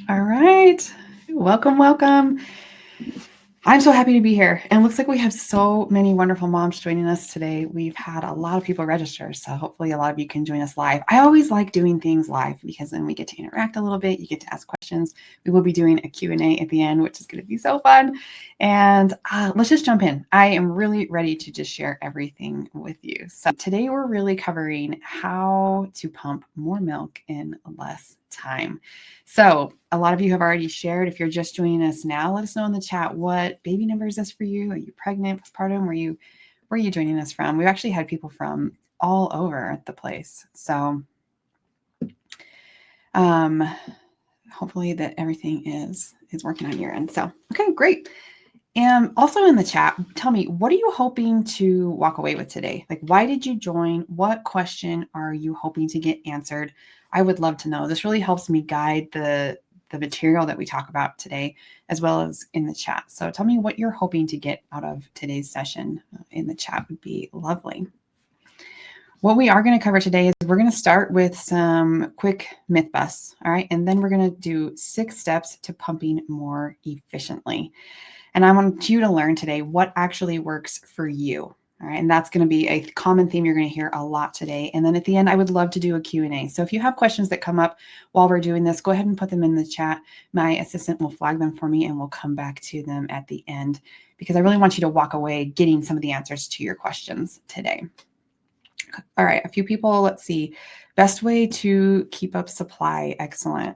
All right. Welcome, welcome. I'm so happy to be here. And it looks like we have so many wonderful moms joining us today. We've had a lot of people register, so hopefully a lot of you can join us live. I always like doing things live because then we get to interact a little bit. You get to ask questions. We will be doing a Q&A at the end, which is going to be so fun. And let's just jump in. I am really ready to just share everything with you. So today we're really covering how to pump more milk in less time. So a lot of you have already shared. If you're just joining us now, let us know in the chat what baby number is this for you? Are you pregnant, postpartum? Where are you joining us from? We've actually had people from all over the place. So hopefully that everything is working on your end. So okay, great. And also in the chat, tell me, what are you hoping to walk away with today? Like, why did you join? What question are you hoping to get answered? I would love to know. This really helps me guide the material that we talk about today, as well as in the chat. So tell me what you're hoping to get out of today's session in the chat would be lovely. What we are going to cover today is we're going to start with some quick myth busts, all right? And then we're going to do 6 steps to pumping more efficiently. And I want you to learn today what actually works for you. All right. And that's going to be a common theme you're going to hear a lot today. And then at the end, I would love to do a Q&A. So if you have questions that come up while we're doing this, go ahead and put them in the chat. My assistant will flag them for me and we'll come back to them at the end because I really want you to walk away getting some of the answers to your questions today. All right. A few people, let's see. Best way to keep up supply. Excellent.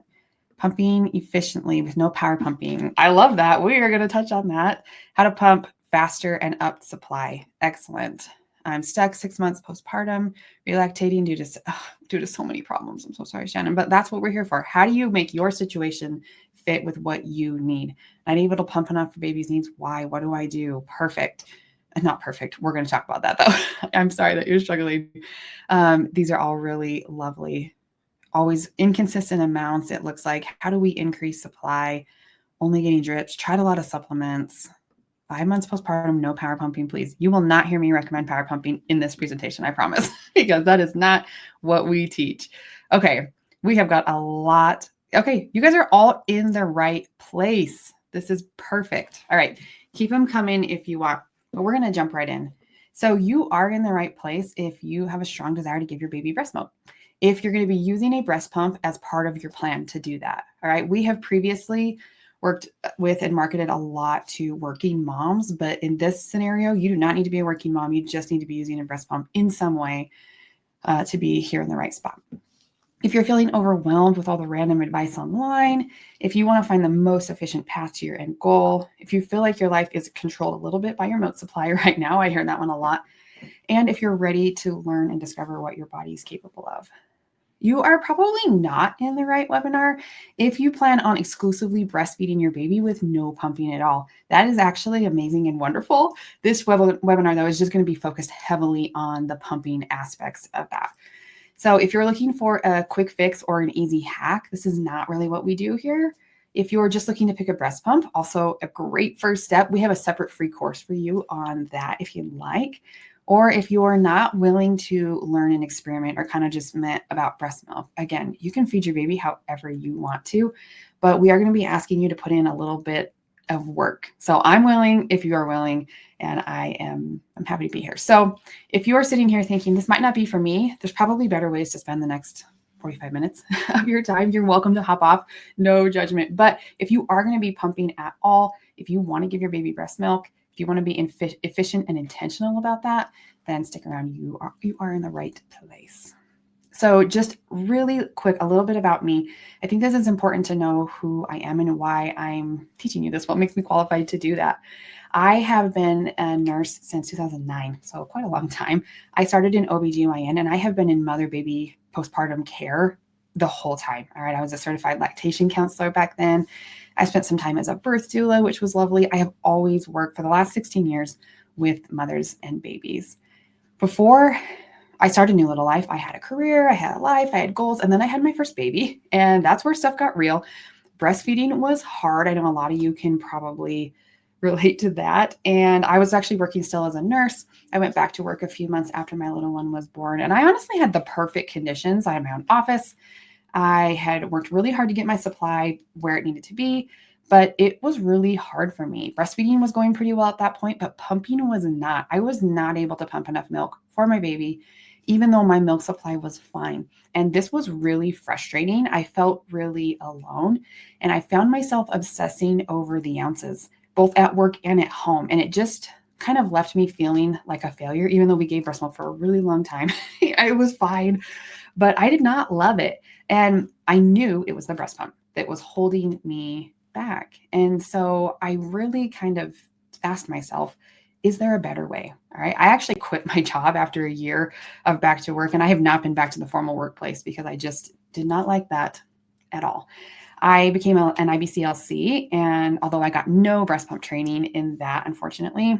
Pumping efficiently with no power pumping. I love that. We are going to touch on that. How to pump faster and up supply. Excellent. I'm stuck 6 months postpartum, relactating due to so many problems. I'm so sorry, Shannon, but that's what we're here for. How do you make your situation fit with what you need? Not able to pump enough for baby's needs. Why? What do I do? Perfect. Not perfect. We're going to talk about that though. I'm sorry that you're struggling. These are all really lovely. Always inconsistent amounts. It looks like, how do we increase supply? Only getting drips. Tried a lot of supplements. 5 months postpartum, no power pumping, please. You will not hear me recommend power pumping in this presentation, I promise, because that is not what we teach. Okay, we have got a lot. Okay, you guys are all in the right place. This is perfect. All right, keep them coming if you want, but we're going to jump right in. So you are in the right place if you have a strong desire to give your baby breast milk. If you're going to be using a breast pump as part of your plan to do that. All right. We have previously worked with and marketed a lot to working moms, but in this scenario, you do not need to be a working mom. You just need to be using a breast pump in some way to be here in the right spot. If you're feeling overwhelmed with all the random advice online, if you want to find the most efficient path to your end goal, if you feel like your life is controlled a little bit by your milk supply right now, I hear that one a lot. And if you're ready to learn and discover what your body is capable of. You are probably not in the right webinar if you plan on exclusively breastfeeding your baby with no pumping at all. That is actually amazing and wonderful. This webinar, though, is just going to be focused heavily on the pumping aspects of that. So if you're looking for a quick fix or an easy hack, this is not really what we do here. If you're just looking to pick a breast pump, also a great first step. We have a separate free course for you on that if you'd like. Or if you're not willing to learn and experiment or kind of just meant about breast milk, again, you can feed your baby however you want to, but we are going to be asking you to put in a little bit of work. So I'm willing if you are willing, and I'm happy to be here. So if you are sitting here thinking this might not be for me, there's probably better ways to spend the next 45 minutes of your time. You're welcome to hop off, no judgment. But if you are going to be pumping at all, if you want to give your baby breast milk, if you want to be efficient and intentional about that, then stick around. You are in the right place. So just really quick, a little bit about me. I think this is important to know who I am and why I'm teaching you this, what makes me qualified to do that. I have been a nurse since 2009, so quite a long time. I started in OBGYN and I have been in mother-baby postpartum care the whole time. All right, I was a certified lactation counselor back then. I spent some time as a birth doula, which was lovely. I have always worked for the last 16 years with mothers and babies. Before I started New Little Life, I had a career, I had a life, I had goals, and then I had my first baby, and that's where stuff got real. Breastfeeding was hard. I know a lot of you can probably relate to that. And I was actually working still as a nurse. I went back to work a few months after my little one was born, and I honestly had the perfect conditions. I had my own office. I had worked really hard to get my supply where it needed to be, but it was really hard for me. Breastfeeding was going pretty well at that point, but pumping was not. I was not able to pump enough milk for my baby, even though my milk supply was fine. And this was really frustrating. I felt really alone, and I found myself obsessing over the ounces, both at work and at home. And it just kind of left me feeling like a failure, even though we gave breast milk for a really long time. It was fine, but I did not love it. And I knew it was the breast pump that was holding me back. And so I really kind of asked myself, is there a better way? All right. I actually quit my job after a year of back to work, and I have not been back to the formal workplace because I just did not like that at all. I became an IBCLC, and although I got no breast pump training in that, unfortunately,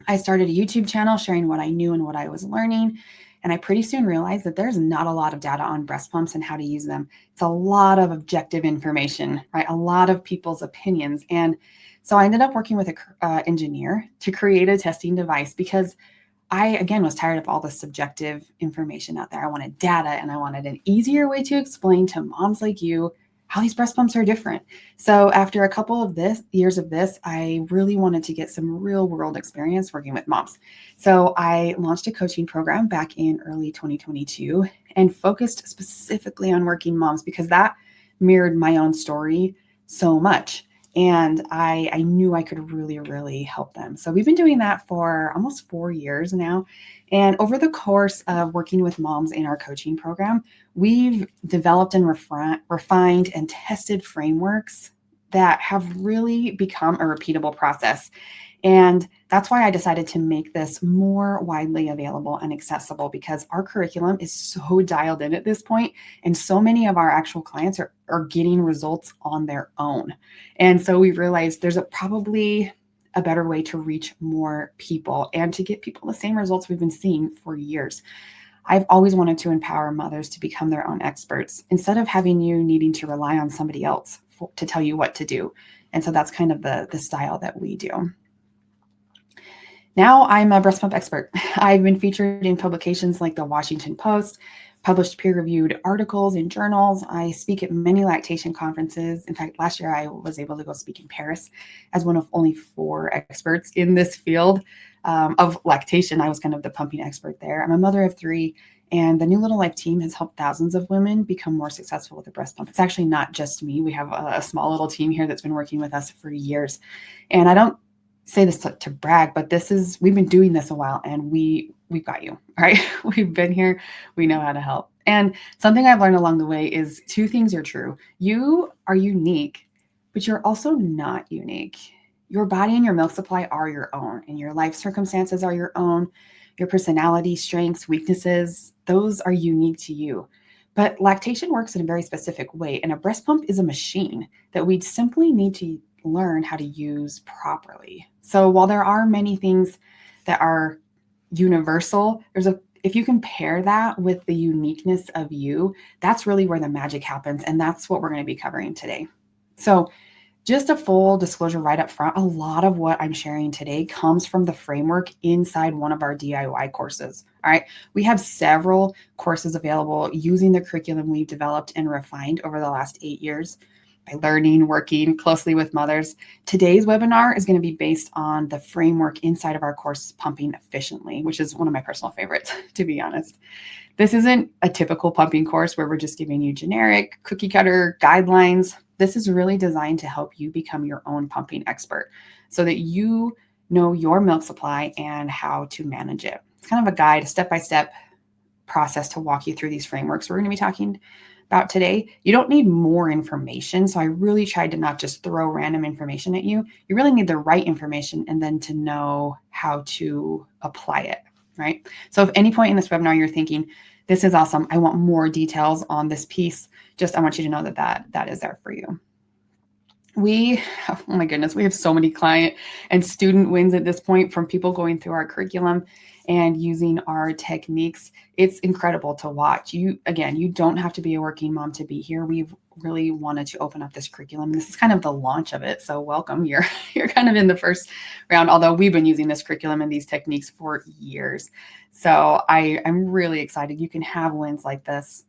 I started a YouTube channel sharing what I knew and what I was learning. And I pretty soon realized that there's not a lot of data on breast pumps and how to use them. It's a lot of objective information, right? A lot of people's opinions. And so I ended up working with an engineer to create a testing device because I, again, was tired of all the subjective information out there. I wanted data, and I wanted an easier way to explain to moms like you how these breast pumps are different. So after a couple of years of this, I really wanted to get some real world experience working with moms. So I launched a coaching program back in early 2022 and focused specifically on working moms because that mirrored my own story so much. And I knew I could really, really help them. So we've been doing that for almost 4 years now. And over the course of working with moms in our coaching program, we've developed and refined and tested frameworks that have really become a repeatable process. And that's why I decided to make this more widely available and accessible, because our curriculum is so dialed in at this point, and so many of our actual clients are getting results on their own. And so we realized there's probably a better way to reach more people and to get people the same results we've been seeing for years. I've always wanted to empower mothers to become their own experts instead of having you needing to rely on somebody else to tell you what to do. And so that's kind of the style that we do. Now I'm a breast pump expert. I've been featured in publications like the Washington Post, published peer-reviewed articles in journals. I speak at many lactation conferences. In fact, last year I was able to go speak in Paris as one of only 4 experts in this field of lactation. I was kind of the pumping expert there. I'm a mother of 3, and the New Little Life team has helped thousands of women become more successful with the breast pump. It's actually not just me. We have a small little team here that's been working with us for years. And I don't say this to brag, but we've been doing this a while, and we've got you, right? We've been here. We know how to help. And something I've learned along the way is 2 things are true. You are unique, but you're also not unique. Your body and your milk supply are your own, and your life circumstances are your own. Your personality, strengths, weaknesses, those are unique to you. But lactation works in a very specific way, and a breast pump is a machine that we simply need to learn how to use properly. So while there are many things that are universal, if you compare that with the uniqueness of you, that's really where the magic happens. And that's what we're going to be covering today. So just a full disclosure right up front, a lot of what I'm sharing today comes from the framework inside one of our DIY courses. All right. We have several courses available using the curriculum we've developed and refined over the last 8 years by learning, working closely with mothers. Today's webinar is going to be based on the framework inside of our course, Pumping Efficiently, which is one of my personal favorites, to be honest. This isn't a typical pumping course where we're just giving you generic cookie cutter guidelines. This is really designed to help you become your own pumping expert so that you know your milk supply and how to manage it. It's kind of a guide, a step-by-step process to walk you through these frameworks we're going to be talking about today. You don't need more information. So I really tried to not just throw random information at you. You really need the right information and then to know how to apply it, right? So if any point in this webinar you're thinking, this is awesome, I want more details on this piece, I want you to know that is there for you. Oh my goodness, we have so many client and student wins at this point from people going through our curriculum and using our techniques. It's incredible to watch. You don't have to be a working mom to be here. We've really wanted to open up this curriculum. This is kind of the launch of it. So welcome. You're kind of in the first round, although we've been using this curriculum and these techniques for years. So I'm really excited. You can have wins like this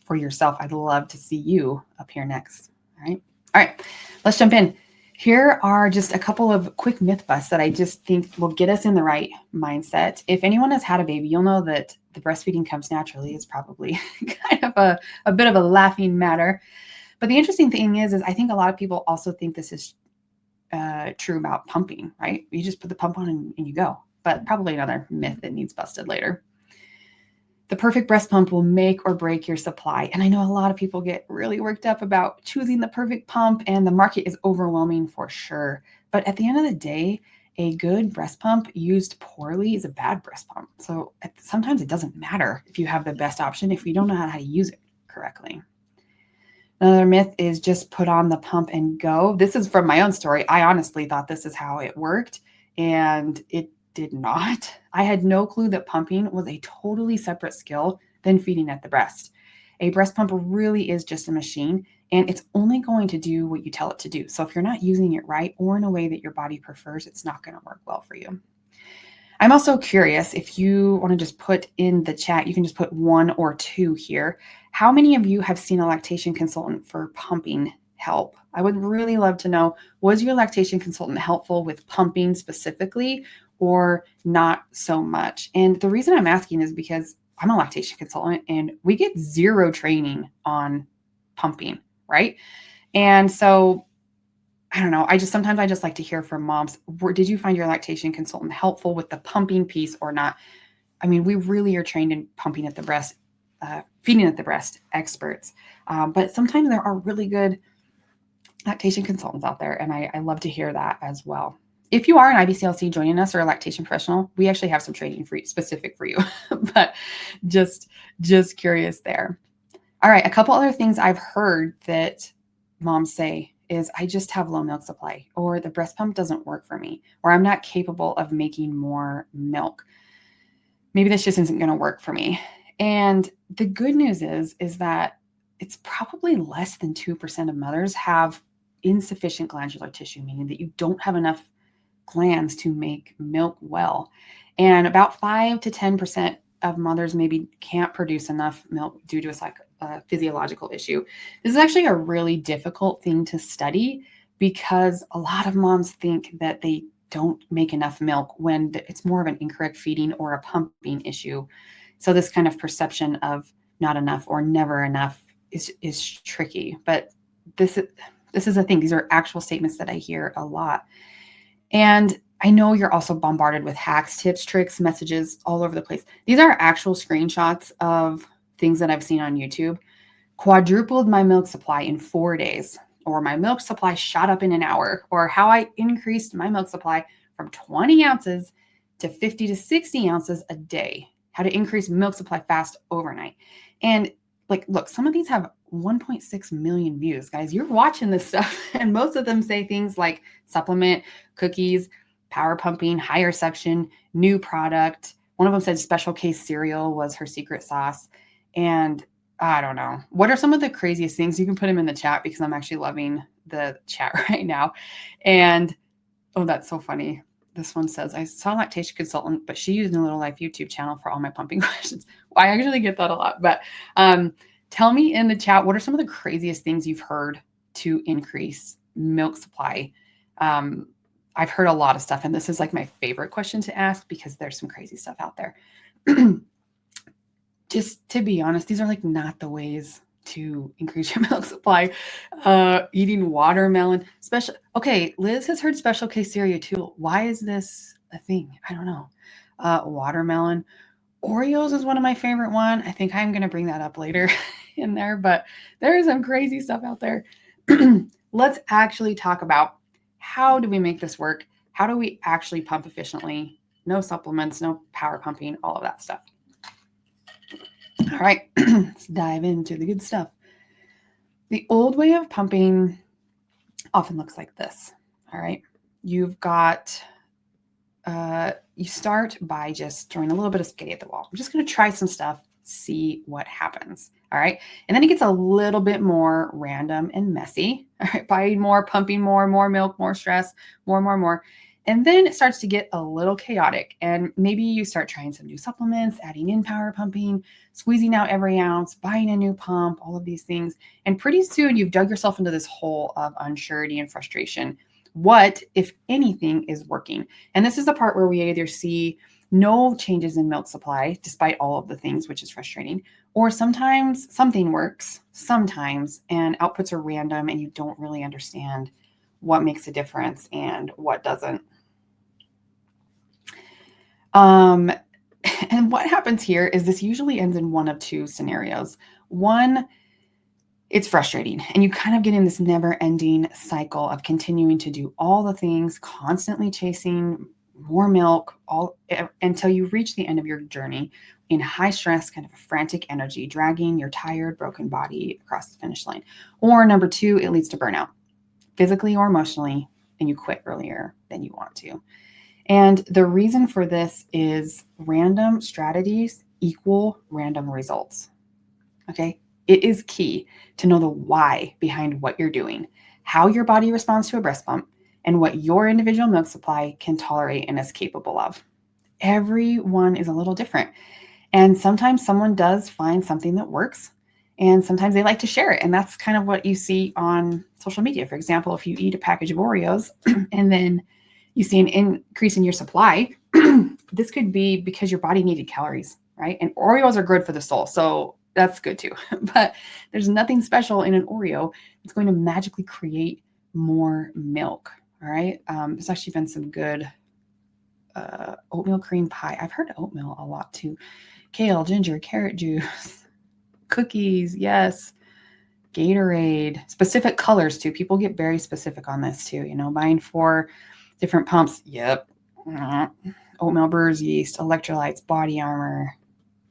for yourself, I'd love to see you up here next. All right, let's jump in. Here are just a couple of quick myth busts that I just think will get us in the right mindset. If anyone has had a baby, you'll know that the breastfeeding comes naturally. It's probably kind of a bit of a laughing matter. But the interesting thing is I think a lot of people also think this is true about pumping, right? You just put the pump on and you go. But probably another myth that needs busted later. The perfect breast pump will make or break your supply. And I know a lot of people get really worked up about choosing the perfect pump, and the market is overwhelming for sure. But at the end of the day, a good breast pump used poorly is a bad breast pump. So sometimes it doesn't matter if you have the best option if you don't know how to use it correctly. Another myth is just put on the pump and go. This is from my own story. I honestly thought this is how it worked, and it did not. I had no clue that pumping was a totally separate skill than feeding at the breast. A breast pump really is just a machine, and it's only going to do what you tell it to do. So if you're not using it right or in a way that your body prefers, it's not going to work well for you. I'm also curious, if you want to just put in the chat, you can just put 1 or 2 here. How many of you have seen a lactation consultant for pumping help? I would really love to know, was your lactation consultant helpful with pumping specifically or not so much? And the reason I'm asking is because I'm a lactation consultant and we get 0 training on pumping, right? And so I don't know. Sometimes I just like to hear from moms. Did you find your lactation consultant helpful with the pumping piece or not? I mean, we really are trained in pumping at the breast, feeding at the breast experts. But sometimes there are really good lactation consultants out there, and I love to hear that as well. If you are an IBCLC joining us or a lactation professional, we actually have some training for you, specific for you. But just curious there. All right, a couple other things I've heard that moms say is, I just have low milk supply, or the breast pump doesn't work for me, or I'm not capable of making more milk. Maybe this just isn't going to work for me. And the good news is that it's probably less than 2% of mothers have insufficient glandular tissue, meaning that you don't have enough glands to make milk well. And about 5 to 10% of mothers maybe can't produce enough milk due to a physiological issue. This is actually a really difficult thing to study because a lot of moms think that they don't make enough milk when it's more of an incorrect feeding or a pumping issue. So this kind of perception of not enough or never enough is tricky. But this is a thing. These are actual statements that I hear a lot. And I know you're also bombarded with hacks, tips, tricks, messages all over the place. These are actual screenshots of things that I've seen on YouTube. Quadrupled my milk supply in 4 days, or my milk supply shot up in an hour, or how I increased my milk supply from 20 ounces to 50 to 60 ounces a day, how to increase milk supply fast overnight. And look, some of these have 1.6 million views, guys. You're watching this stuff, and most of them say things like supplement, cookies, power pumping, higher suction, new product. One of them said special case cereal was her secret sauce. And I don't know. What are some of the craziest things? You can put them in the chat because I'm actually loving the chat right now. And oh, that's so funny. This one says, I saw a lactation consultant, but she used a Little Life YouTube channel for all my pumping questions. Well, I actually get that a lot. But tell me in the chat, what are some of the craziest things you've heard to increase milk supply? I've heard a lot of stuff, and this is like my favorite question to ask because there's some crazy stuff out there. Just to be honest, these are like not the ways to increase your milk supply. Eating watermelon, okay, Liz has heard special case cereal too. Why is this a thing? I don't know. Watermelon. Oreos is one of my favorite one. I think I'm going to bring that up later in there, but there is some crazy stuff out there. Let's actually talk about how do we make this work? How do we actually pump efficiently? No supplements, no power pumping, all of that stuff. All right, let's dive into the good stuff. The old way of pumping often looks like this. All right, you've got, you start by just throwing a little bit of spaghetti at the wall. I'm just going to try some stuff, see what happens. All right, and then it gets a little bit more random and messy. All right, buying more, pumping more, more milk, more stress, more. And then it starts to get a little chaotic. And maybe you start trying some new supplements, adding in power pumping, squeezing out every ounce, buying a new pump, all of these things. And pretty soon you've dug yourself into this hole of unsurety and frustration. What, if anything, is working? And this is the part where we either see no changes in milk supply, despite all of the things, which is frustrating, or sometimes something works, sometimes, and outputs are random and you don't really understand what makes a difference and what doesn't. And what happens here is this usually ends in one of two scenarios. One, it's frustrating and you kind of get in this never-ending cycle of continuing to do all the things, constantly chasing more milk, until you reach the end of your journey in high stress, kind of a frantic energy, dragging your tired, broken body across the finish line. Or number two, it leads to burnout, physically or emotionally, and you quit earlier than you want to. And the reason for this is random strategies equal random results. Okay? It is key to know the why behind what you're doing, how your body responds to a breast pump, and what your individual milk supply can tolerate and is capable of. Everyone is a little different. And sometimes someone does find something that works, and sometimes they like to share it. And that's kind of what you see on social media. For example, if you eat a package of Oreos and then you see an increase in your supply, this could be because your body needed calories, right? And Oreos are good for the soul, so that's good too. But there's nothing special in an Oreo that's going to magically create more milk, all right? There's actually been some good oatmeal cream pie. I've heard oatmeal a lot too. Kale, ginger, carrot juice, cookies, yes. Gatorade, specific colors too. People get very specific on this too. You know, buying 4 different pumps. Yep. Oatmeal brewer's yeast, electrolytes, body armor.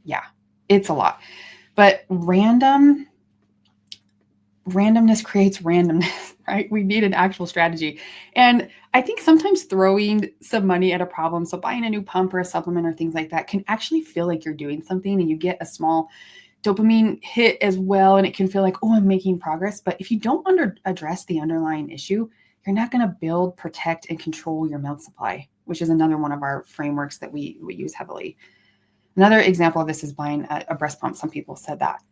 Yeah, it's a lot. But randomness creates randomness, right? We need an actual strategy. And I think sometimes throwing some money at a problem, so buying a new pump or a supplement or things like that, can actually feel like you're doing something, and you get a small dopamine hit as well. And it can feel like, oh, I'm making progress. But if you don't address the underlying issue, you're not going to build, protect, and control your milk supply, which is another one of our frameworks that we use heavily. Another example of this is buying a breast pump. Some people said that.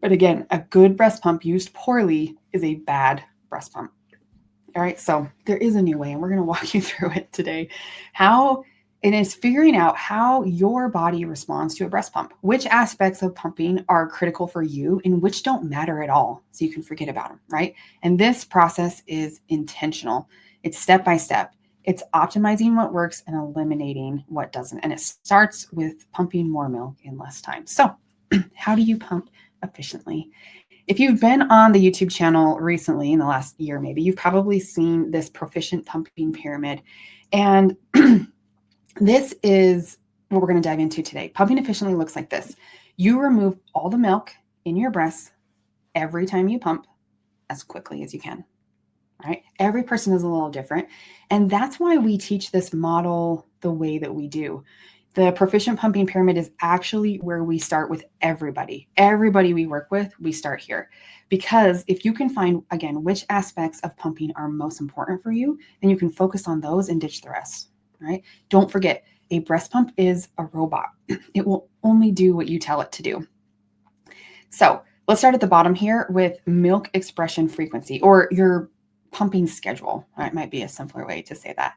But again, a good breast pump used poorly is a bad breast pump. All right, so there is a new way, and we're going to walk you through it today. It is figuring out how your body responds to a breast pump, which aspects of pumping are critical for you and which don't matter at all, so you can forget about them, right? And this process is intentional. It's step by step. It's optimizing what works and eliminating what doesn't. And it starts with pumping more milk in less time. So how do you pump efficiently? If you've been on the YouTube channel recently in the last year, maybe you've probably seen this proficient pumping pyramid. And this is what we're going to dive into today. Pumping efficiently looks like this. You remove all the milk in your breasts every time you pump as quickly as you can. Right? Every person is a little different. And that's why we teach this model the way that we do. The proficient pumping pyramid is actually where we start with everybody. Everybody we work with, we start here. Because if you can find, again, which aspects of pumping are most important for you, then you can focus on those and ditch the rest. Right? Don't forget, a breast pump is a robot. It will only do what you tell it to do. So let's start at the bottom here with milk expression frequency, or your pumping schedule. That might be a simpler way to say that.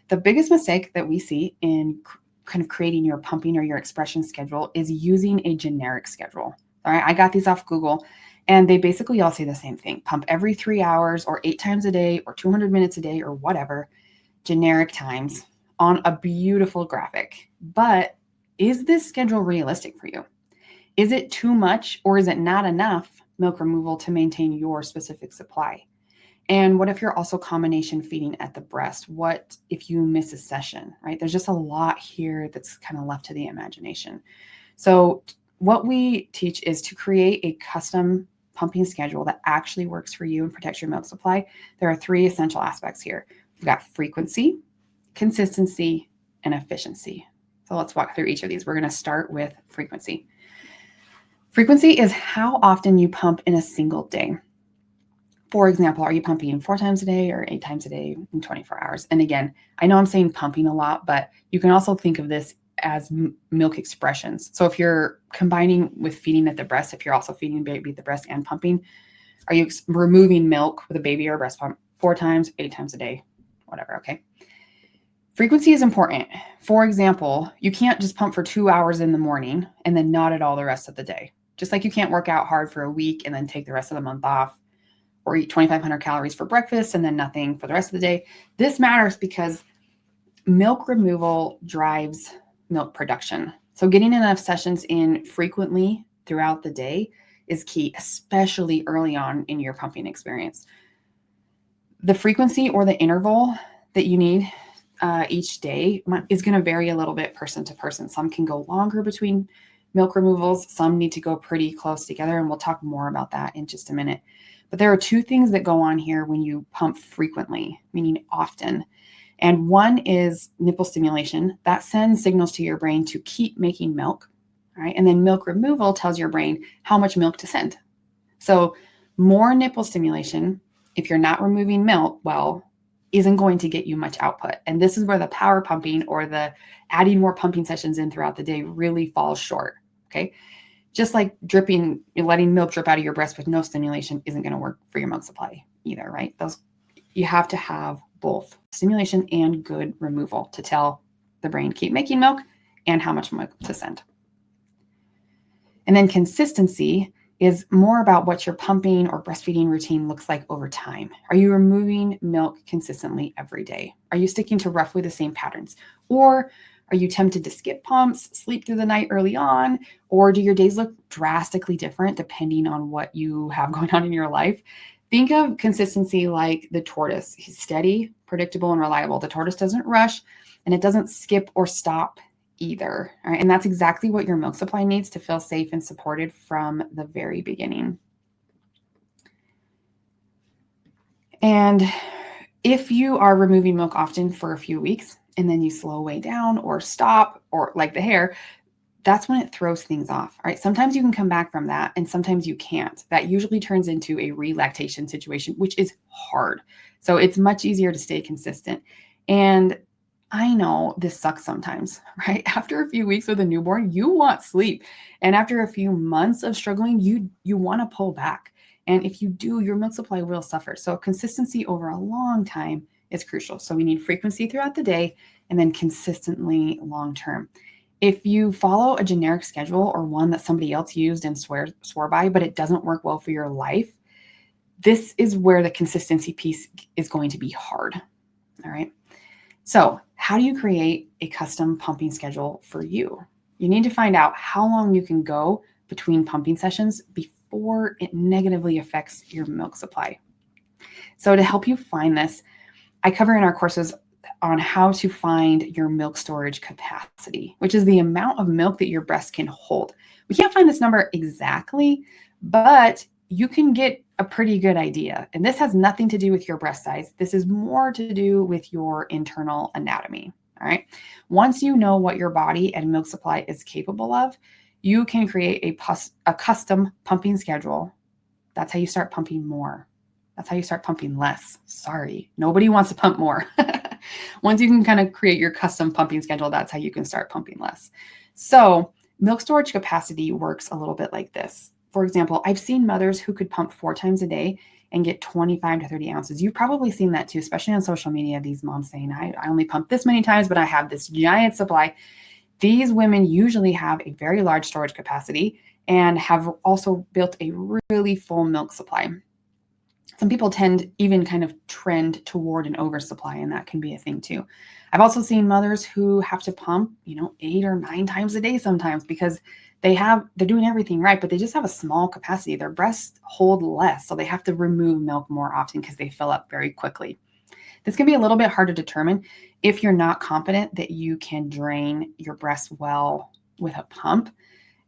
The biggest mistake that we see in kind of creating your pumping or your expression schedule is using a generic schedule. All right, I got these off Google, and they basically all say the same thing. Pump every 3 hours or 8 times a day or 200 minutes a day or whatever, generic times on a beautiful graphic. But is this schedule realistic for you? Is it too much, or is it not enough milk removal to maintain your specific supply? And what if you're also combination feeding at the breast? What if you miss a session, right? There's just a lot here that's kind of left to the imagination. So what we teach is to create a custom pumping schedule that actually works for you and protects your milk supply. There are 3 essential aspects here. We've got frequency, consistency, and efficiency. So let's walk through each of these. We're going to start with frequency. Frequency is how often you pump in a single day. For example, are you pumping 4 times a day or 8 times a day in 24 hours? And again, I know I'm saying pumping a lot, but you can also think of this as milk expressions. So if you're combining with feeding at the breast, if you're also feeding baby at the breast and pumping, are you removing milk with a baby or a breast pump 4 times, 8 times a day, whatever, okay? Frequency is important. For example, you can't just pump for 2 hours in the morning and then not at all the rest of the day. Just like you can't work out hard for a week and then take the rest of the month off, or eat 2,500 calories for breakfast and then nothing for the rest of the day. This matters because milk removal drives milk production. So getting enough sessions in frequently throughout the day is key, especially early on in your pumping experience. The frequency or the interval that you need each day is going to vary a little bit person to person. Some can go longer between milk removals. Some need to go pretty close together, and we'll talk more about that in just a minute. But there are 2 things that go on here when you pump frequently, meaning often. And one is nipple stimulation. That sends signals to your brain to keep making milk, right? And then milk removal tells your brain how much milk to send. So more nipple stimulation, if you're not removing milk well, isn't going to get you much output. And this is where the power pumping or the adding more pumping sessions in throughout the day really falls short, okay? Just like dripping, letting milk drip out of your breast with no stimulation isn't going to work for your milk supply either, right? You have to have both stimulation and good removal to tell the brain keep making milk and how much milk to send. And then consistency is more about what your pumping or breastfeeding routine looks like over time. Are you removing milk consistently every day? Are you sticking to roughly the same patterns? Or are you tempted to skip pumps, sleep through the night early on, or do your days look drastically different depending on what you have going on in your life? Think of consistency like the tortoise. He's steady, predictable, and reliable. The tortoise doesn't rush, and it doesn't skip or stop either. All right? And that's exactly what your milk supply needs to feel safe and supported from the very beginning. And if you are removing milk often for a few weeks, and then you slow way down or stop, or like the hair, that's when it throws things off. All right. Sometimes you can come back from that and sometimes you can't. That usually turns into a relactation situation, which is hard. So it's much easier to stay consistent. And I know this sucks sometimes, right? After a few weeks with a newborn, you want sleep. And after a few months of struggling, you want to pull back. And if you do, your milk supply will suffer. So consistency over a long time is crucial. So we need frequency throughout the day and then consistently long-term. If you follow a generic schedule or one that somebody else used and swore by, but it doesn't work well for your life, this is where the consistency piece is going to be hard. All right. So how do you create a custom pumping schedule for you? You need to find out how long you can go between pumping sessions before it negatively affects your milk supply. So to help you find this, I cover in our courses on how to find your milk storage capacity, which is the amount of milk that your breast can hold. We can't find this number exactly, but you can get a pretty good idea. And this has nothing to do with your breast size. This is more to do with your internal anatomy. All right. Once you know what your body and milk supply is capable of, you can create a custom pumping schedule. That's how you start pumping more. That's how you start pumping less. Sorry, nobody wants to pump more. Once you can kind of create your custom pumping schedule, that's how you can start pumping less. So milk storage capacity works a little bit like this. For example, I've seen mothers who could pump 4 times a day and get 25 to 30 ounces. You've probably seen that too, especially on social media, these moms saying, I only pump this many times, but I have this giant supply. These women usually have a very large storage capacity and have also built a really full milk supply. Some people tend even kind of trend toward an oversupply, and that can be a thing too. I've also seen mothers who have to pump, 8 or 9 times a day sometimes because they're doing everything right, but they just have a small capacity. Their breasts hold less, so they have to remove milk more often because they fill up very quickly. This can be a little bit hard to determine if you're not confident that you can drain your breasts well with a pump.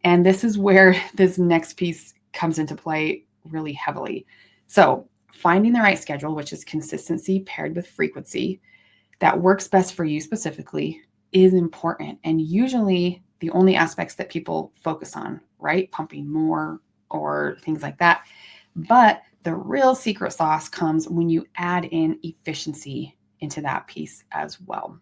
And this is where this next piece comes into play really heavily. So finding the right schedule, which is consistency paired with frequency that works best for you specifically, is important. And usually the only aspects that people focus on, right? Pumping more or things like that. But The real secret sauce comes when you add in efficiency into that piece as well.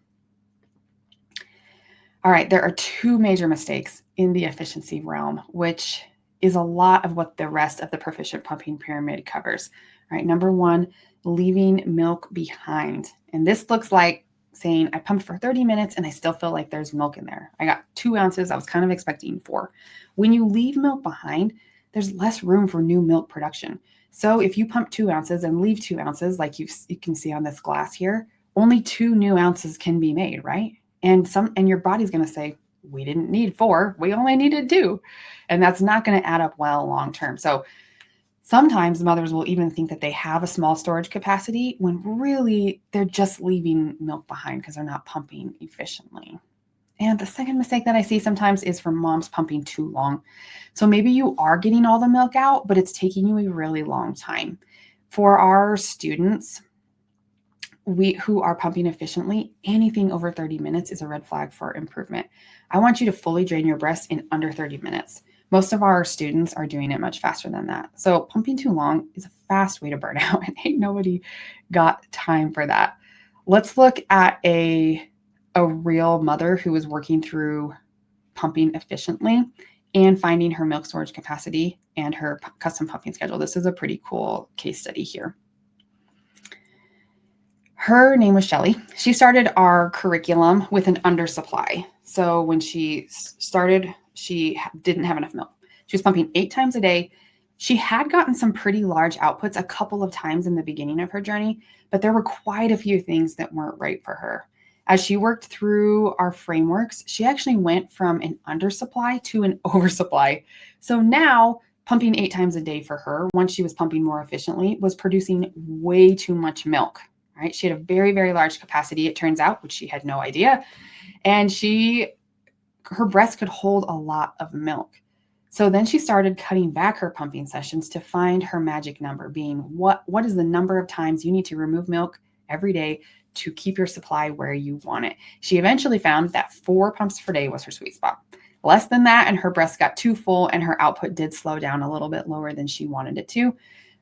All right, there are two major mistakes in the efficiency realm, which is a lot of what the rest of the proficient pumping pyramid covers. All right, number one, leaving milk behind. And this looks like saying I pumped for 30 minutes and I still feel like there's milk in there. I got 2 ounces. I was kind of expecting 4. When you leave milk behind, there's less room for new milk production. So if you pump 2 ounces and leave 2 ounces, like you can see on this glass here, only 2 new ounces can be made, right? And your body's going to say, we didn't need 4, we only needed 2. And that's not going to add up well long term. So sometimes mothers will even think that they have a small storage capacity when really they're just leaving milk behind because they're not pumping efficiently. And the second mistake that I see sometimes is for moms pumping too long. So maybe you are getting all the milk out, but it's taking you a really long time. For our students who are pumping efficiently, anything over 30 minutes is a red flag for improvement. I want you to fully drain your breast in under 30 minutes. Most of our students are doing it much faster than that. So pumping too long is a fast way to burn out, and ain't nobody got time for that. Let's look at a real mother who is working through pumping efficiently and finding her milk storage capacity and her custom pumping schedule. This is a pretty cool case study here. Her name was Shelly. She started our curriculum with an undersupply. So when she started, she didn't have enough milk. She was pumping 8 times a day. She had gotten some pretty large outputs a couple of times in the beginning of her journey, but there were quite a few things that weren't right for her. As she worked through our frameworks, she actually went from an undersupply to an oversupply. So now pumping 8 times a day for her, once she was pumping more efficiently, was producing way too much milk. Right? She had a very, very large capacity, it turns out, which she had no idea. And her breast could hold a lot of milk. So then she started cutting back her pumping sessions to find her magic number, being what is the number of times you need to remove milk every day to keep your supply where you want it. She eventually found that 4 pumps per day was her sweet spot. Less than that, and her breast got too full, and her output did slow down a little bit lower than she wanted it to.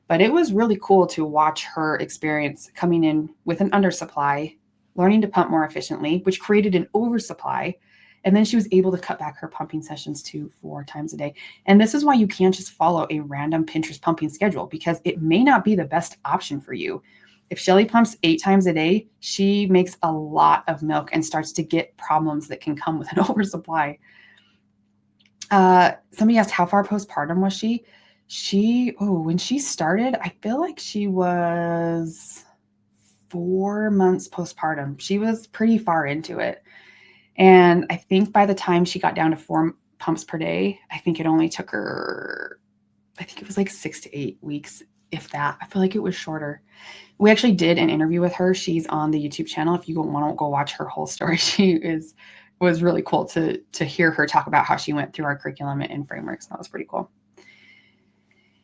But it was really cool to watch her experience coming in with an undersupply, learning to pump more efficiently, which created an oversupply. And then she was able to cut back her pumping sessions to 4 times a day. And this is why you can't just follow a random Pinterest pumping schedule, because it may not be the best option for you. If Shelly pumps 8 times a day, she makes a lot of milk and starts to get problems that can come with an oversupply. Somebody asked, how far postpartum was she? When she started, I feel like she was 4 months postpartum. She was pretty far into it. And I think by the time she got down to 4 pumps per day, I think it only took her, I think it was like 6 to 8 weeks, if that. I feel like it was shorter. We actually did an interview with her. She's on the YouTube channel. If you want to go watch her whole story, was really cool to hear her talk about how she went through our curriculum and frameworks. That was pretty cool.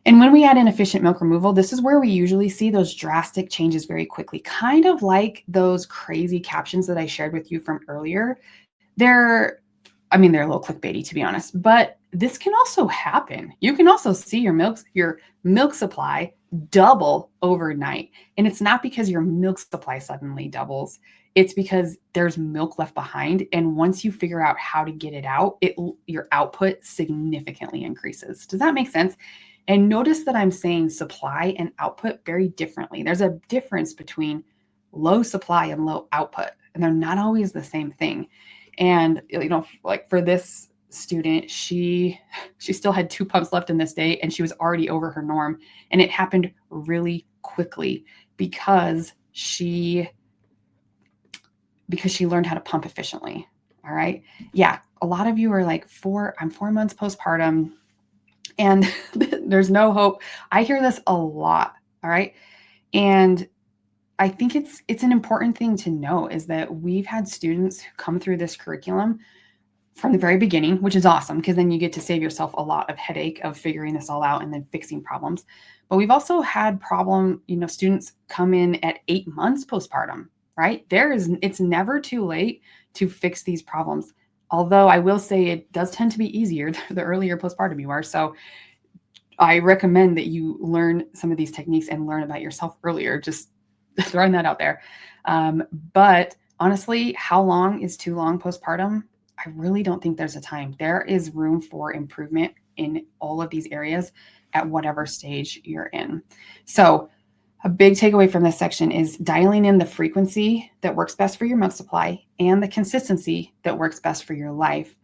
And when we add in efficient milk removal, this is where we usually see those drastic changes very quickly, kind of like those crazy captions that I shared with you from earlier. They're a little clickbaity, to be honest, but this can also happen. You can also see your milk supply double overnight. And it's not because your milk supply suddenly doubles. It's because there's milk left behind. And once you figure out how to get it out, your output significantly increases. Does that make sense? And notice that I'm saying supply and output very differently. There's a difference between low supply and low output, and they're not always the same thing. And, like for this student, she still had 2 pumps left in this day, and she was already over her norm. And it happened really quickly because she learned how to pump efficiently. All right. Yeah. A lot of you are like, I'm 4 months postpartum and there's no hope. I hear this a lot. All right. And I think it's an important thing to know is that we've had students who come through this curriculum from the very beginning, which is awesome because then you get to save yourself a lot of headache of figuring this all out and then fixing problems. But we've also had students come in at 8 months postpartum, right? It's never too late to fix these problems. Although I will say it does tend to be easier the earlier postpartum you are. So I recommend that you learn some of these techniques and learn about yourself earlier, just throwing that out there. But honestly, how long is too long postpartum? I really don't think there's a time. There is room for improvement in all of these areas at whatever stage you're in. So a big takeaway from this section is dialing in the frequency that works best for your milk supply and the consistency that works best for your life.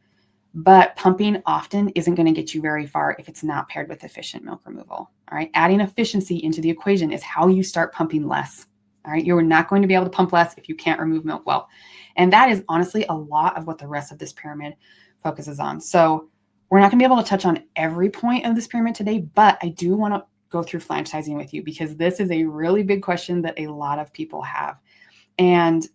But pumping often isn't going to get you very far if it's not paired with efficient milk removal. All right. Adding efficiency into the equation is how you start pumping less. All right. You're not going to be able to pump less if you can't remove milk well. And that is honestly a lot of what the rest of this pyramid focuses on. So we're not going to be able to touch on every point of this pyramid today, but I do want to go through flange sizing with you because this is a really big question that a lot of people have. And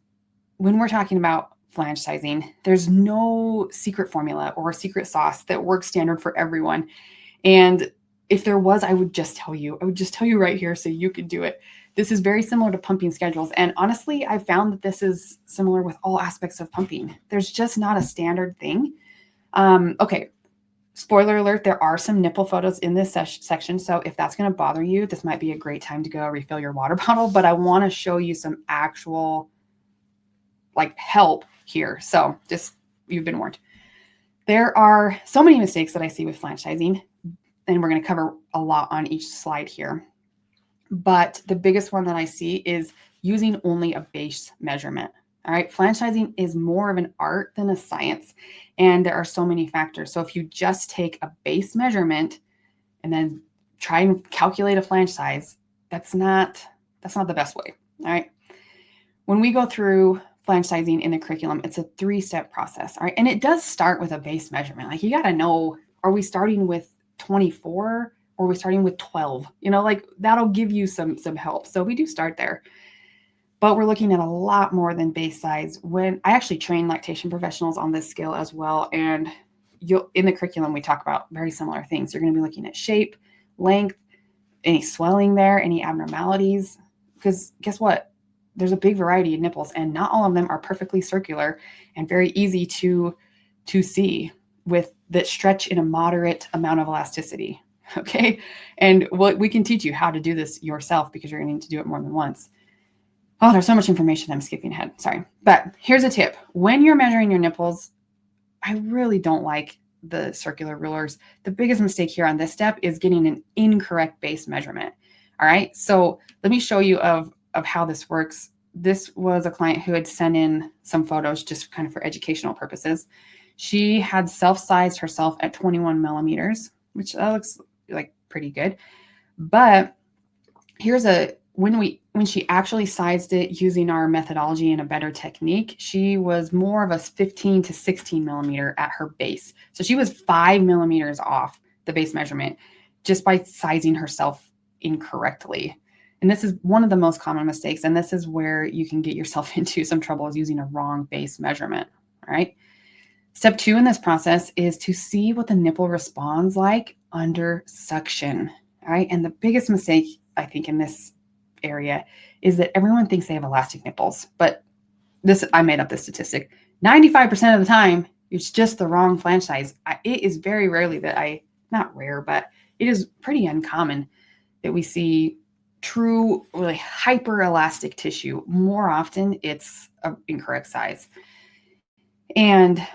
when we're talking about flange sizing, there's no secret formula or secret sauce that works standard for everyone. And if there was, I would just tell you. I would just tell you right here so you could do it. This is very similar to pumping schedules. And honestly, I found that this is similar with all aspects of pumping. There's just not a standard thing. Okay. Spoiler alert, there are some nipple photos in this section. So if that's going to bother you, this might be a great time to go refill your water bottle. But I want to show you some actual help here. So just, you've been warned. There are so many mistakes that I see with flange sizing, and we're going to cover a lot on each slide here. But the biggest one that I see is using only a base measurement. All right. Flange sizing is more of an art than a science. And there are so many factors. So if you just take a base measurement and then try and calculate a flange size, that's not the best way. All right. When we go through flange sizing in the curriculum, it's a 3-step process. All right. And it does start with a base measurement. Like, you got to know, are we starting with 24 or are we starting with 12? That'll give you some help. So we do start there. But we're looking at a lot more than base size. When I actually train lactation professionals on this scale as well. And in the curriculum, we talk about very similar things. You're going to be looking at shape, length, any swelling there, any abnormalities. Because guess what? There's a big variety of nipples, and not all of them are perfectly circular and very easy to see with that stretch in a moderate amount of elasticity. Okay. And we can teach you how to do this yourself because you're going to need to do it more than once. Oh, there's so much information. I'm skipping ahead. Sorry. But here's a tip. When you're measuring your nipples, I really don't like the circular rulers. The biggest mistake here on this step is getting an incorrect base measurement. All right. So let me show you of how this works. This was a client who had sent in some photos just kind of for educational purposes. She had self-sized herself at 21 millimeters, which looks like pretty good. But here's when she actually sized it using our methodology and a better technique, she was more of a 15 to 16 millimeter at her base. So she was 5 millimeters off the base measurement just by sizing herself incorrectly. And this is one of the most common mistakes. And this is where you can get yourself into some trouble, is using a wrong base measurement. All right. Step 2 in this process is to see what the nipple responds like under suction. All right. And the biggest mistake, I think, in this area is that everyone thinks they have elastic nipples, but I made up this statistic. 95% of the time, it's just the wrong flange size. It is very rarely that not rare, but it is pretty uncommon that we see true, really hyper elastic tissue. More often, it's an incorrect size. And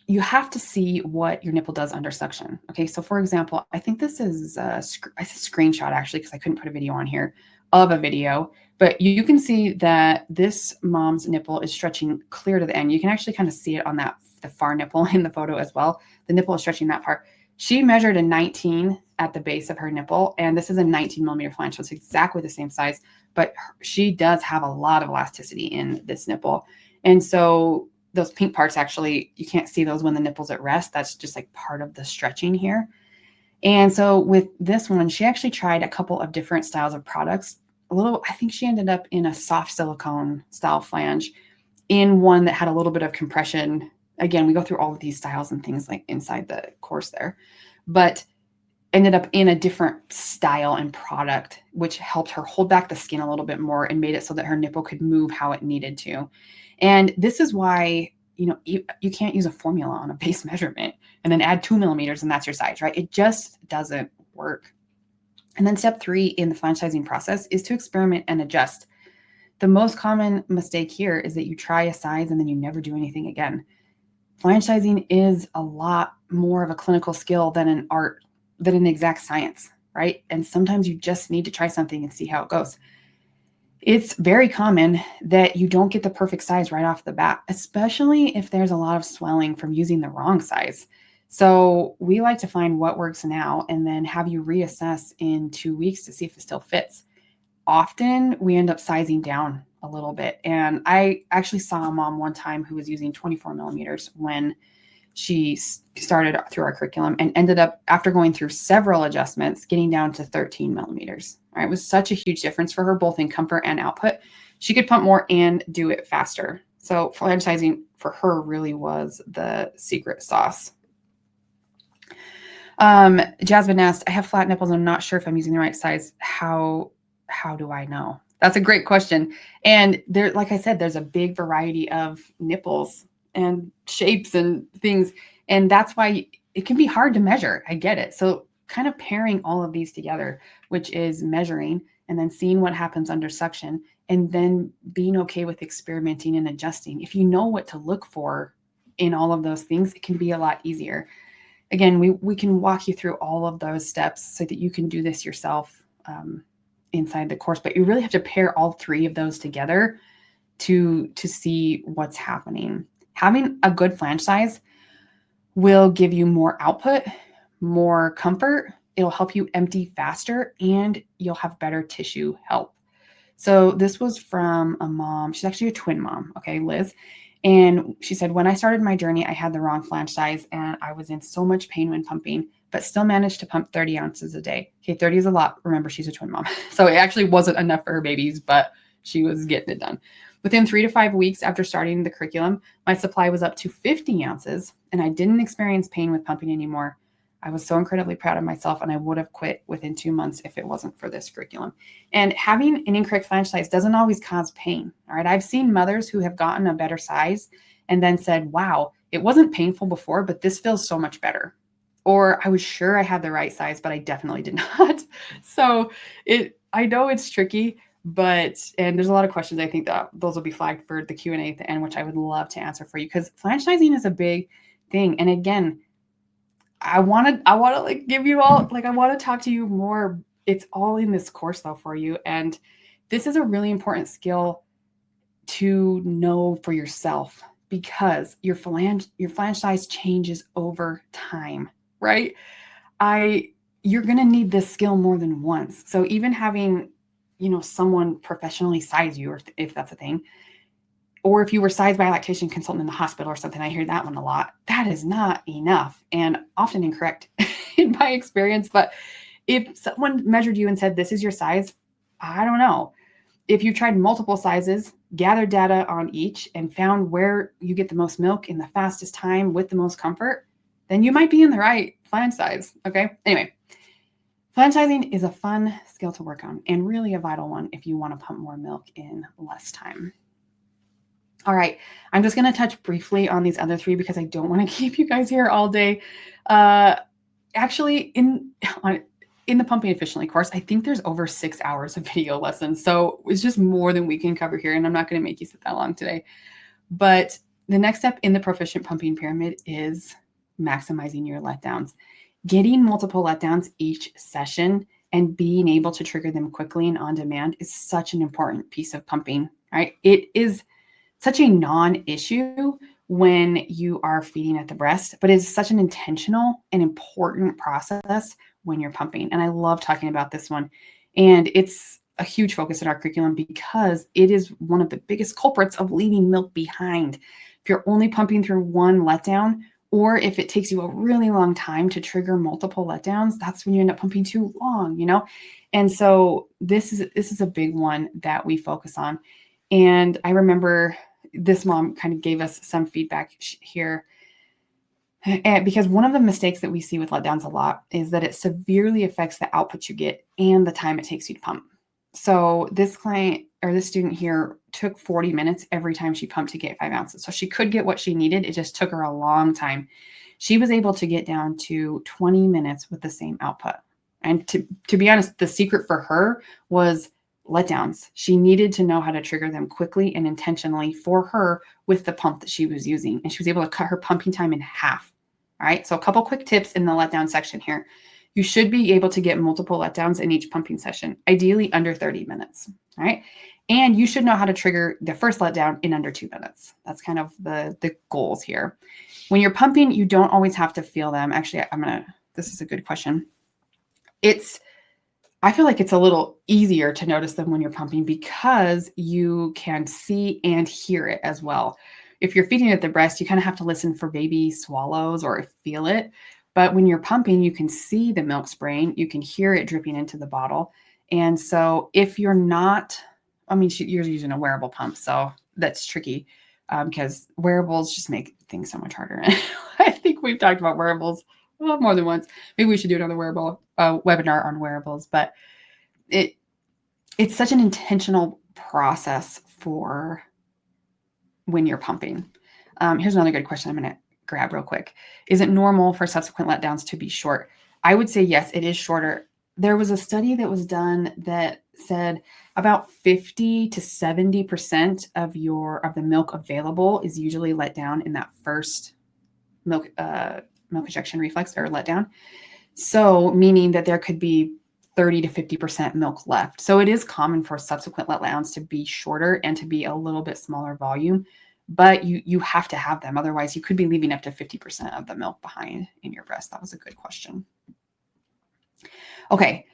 you have to see what your nipple does under suction. Okay, so for example, I think this is a screenshot actually, because I couldn't put a video on here of a video, but you can see that this mom's nipple is stretching clear to the end. You can actually kind of see it on the far nipple in the photo as well. The nipple is stretching that far. She measured a 19 at the base of her nipple, and this is a 19 millimeter flange, so it's exactly the same size, but she does have a lot of elasticity in this nipple. And so those pink parts, actually, you can't see those when the nipple's at rest. That's just like part of the stretching here. And so with this one, she actually tried a couple of different styles of products. I think she ended up in a soft silicone style flange, in one that had a little bit of compression. Again, we go through all of these styles and things like inside the course there, but ended up in a different style and product, which helped her hold back the skin a little bit more and made it so that her nipple could move how it needed to. And this is why, you can't use a formula on a base measurement and then add 2 millimeters and that's your size, right? It just doesn't work. And then step 3 in the flange sizing process is to experiment and adjust. The most common mistake here is that you try a size and then you never do anything again. Flange sizing is a lot more of a clinical skill than an art, than an exact science, right? And sometimes you just need to try something and see how it goes. It's very common that you don't get the perfect size right off the bat, especially if there's a lot of swelling from using the wrong size. So we like to find what works now and then have you reassess in 2 weeks to see if it still fits. Often we end up sizing down a little bit. And I actually saw a mom one time who was using 24 millimeters when she started through our curriculum and ended up, after going through several adjustments, getting down to 13 millimeters. All right, it was such a huge difference for her, both in comfort and output. She could pump more and do it faster. So flange sizing for her really was the secret sauce. Jasmine asked, I have flat nipples. I'm not sure if I'm using the right size. How do I know? That's a great question. And there, like I said, there's a big variety of nipples and shapes and things. And that's why it can be hard to measure. I get it. So kind of pairing all of these together, which is measuring and then seeing what happens under suction and then being okay with experimenting and adjusting. If you know what to look for in all of those things, it can be a lot easier. Again, we can walk you through all of those steps so that you can do this yourself inside the course, but you really have to pair all 3 of those together to see what's happening. Having a good flange size will give you more output, more comfort. It'll help you empty faster and you'll have better tissue health. So this was from a mom. She's actually a twin mom. Okay, Liz. And she said, when I started my journey, I had the wrong flange size and I was in so much pain when pumping, but still managed to pump 30 ounces a day. Okay, 30 is a lot. Remember, she's a twin mom. So it actually wasn't enough for her babies, but she was getting it done. Within 3 to 5 weeks after starting the curriculum, my supply was up to 50 ounces and I didn't experience pain with pumping anymore. I was so incredibly proud of myself and I would have quit within 2 months if it wasn't for this curriculum. And having an incorrect flange size doesn't always cause pain. All right. I've seen mothers who have gotten a better size and then said, wow, it wasn't painful before, but this feels so much better. Or I was sure I had the right size, but I definitely did not. So I know it's tricky, and there's a lot of questions. I think that those will be flagged for the Q&A at the end, which I would love to answer for you because flange sizing is a big thing. And again, I want to like give you all, like, I want to talk to you more. It's all in this course though for you. And this is a really important skill to know for yourself because your flange size changes over time, right? You're going to need this skill more than once. So even having, someone professionally size you, or if that's a thing, or if you were sized by a lactation consultant in the hospital or something, I hear that one a lot. That is not enough and often incorrect in my experience. But if someone measured you and said, this is your size, I don't know. If you tried multiple sizes, gathered data on each and found where you get the most milk in the fastest time with the most comfort, then you might be in the right flange size. Okay. Anyway, flange sizing is a fun skill to work on and really a vital one if you want to pump more milk in less time. All right, I'm just going to touch briefly on these other 3 because I don't want to keep you guys here all day. Actually, in the Pumping Efficiently course, I think there's over 6 hours of video lessons. So it's just more than we can cover here. And I'm not going to make you sit that long today. But the next step in the Proficient Pumping Pyramid is maximizing your letdowns. Getting multiple letdowns each session and being able to trigger them quickly and on demand is such an important piece of pumping, right? It is such a non-issue when you are feeding at the breast, but it's such an intentional and important process when you're pumping. And I love talking about this one. And it's a huge focus in our curriculum because it is one of the biggest culprits of leaving milk behind. If you're only pumping through one letdown, or if it takes you a really long time to trigger multiple letdowns, that's when you end up pumping too long, And so this is a big one that we focus on. And I remember this mom kind of gave us some feedback here because one of the mistakes that we see with letdowns a lot is that it severely affects the output you get and the time it takes you to pump. So this client or this student here took 40 minutes every time she pumped to get 5 ounces. So she could get what she needed. It just took her a long time. She was able to get down to 20 minutes with the same output. And to be honest, the secret for her was letdowns. She needed to know how to trigger them quickly and intentionally for her with the pump that she was using. And she was able to cut her pumping time in half. All right. So a couple quick tips in the letdown section here. You should be able to get multiple letdowns in each pumping session, ideally under 30 minutes. All right. And you should know how to trigger the first letdown in under 2 minutes. That's kind of the goals here. When you're pumping, you don't always have to feel them. Actually, this is a good question. I feel like it's a little easier to notice them when you're pumping because you can see and hear it as well. If you're feeding at the breast, you kind of have to listen for baby swallows or feel it. But when you're pumping, you can see the milk spraying, you can hear it dripping into the bottle. And so if you're not, you're using a wearable pump, so that's tricky because wearables just make things so much harder. I think we've talked about wearables more than once. Maybe we should do another wearable webinar on wearables, but it's such an intentional process for when you're pumping. Here's another good question I'm going to grab real quick. Is it normal for subsequent letdowns to be short? I would say yes, it is shorter. There was a study that was done that said about 50 to 70% of the milk available is usually let down in that first milk ejection reflex or letdown. So meaning that there could be 30 to 50% milk left. So it is common for subsequent letdowns to be shorter and to be a little bit smaller volume, but you have to have them. Otherwise, you could be leaving up to 50% of the milk behind in your breast. That was a good question. Okay,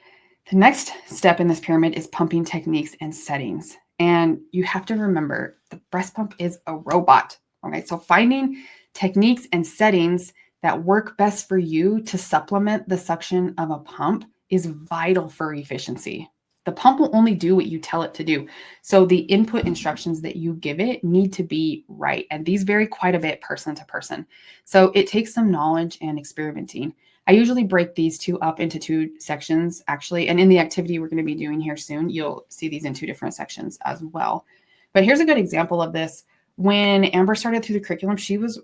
the next step in this pyramid is pumping techniques and settings. And you have to remember the breast pump is a robot. Okay, so finding techniques and settings that work best for you to supplement the suction of a pump is vital for efficiency. The pump will only do what you tell it to do. So the input instructions that you give it need to be right. And these vary quite a bit person to person. So it takes some knowledge and experimenting. I usually break these two up into 2 sections, actually. And in the activity we're going to be doing here soon, you'll see these in 2 different sections as well. But here's a good example of this. When Amber started through the curriculum, she was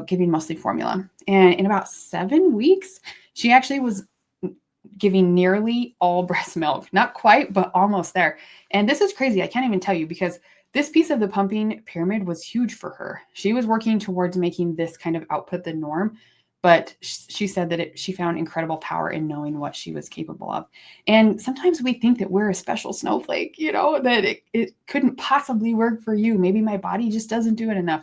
giving mostly formula. And in about 7 weeks, she actually was giving nearly all breast milk. Not quite, but almost there. And this is crazy. I can't even tell you because this piece of the pumping pyramid was huge for her. She was working towards making this kind of output the norm, but she said that she found incredible power in knowing what she was capable of. And sometimes we think that we're a special snowflake, that it couldn't possibly work for you. Maybe my body just doesn't do it enough.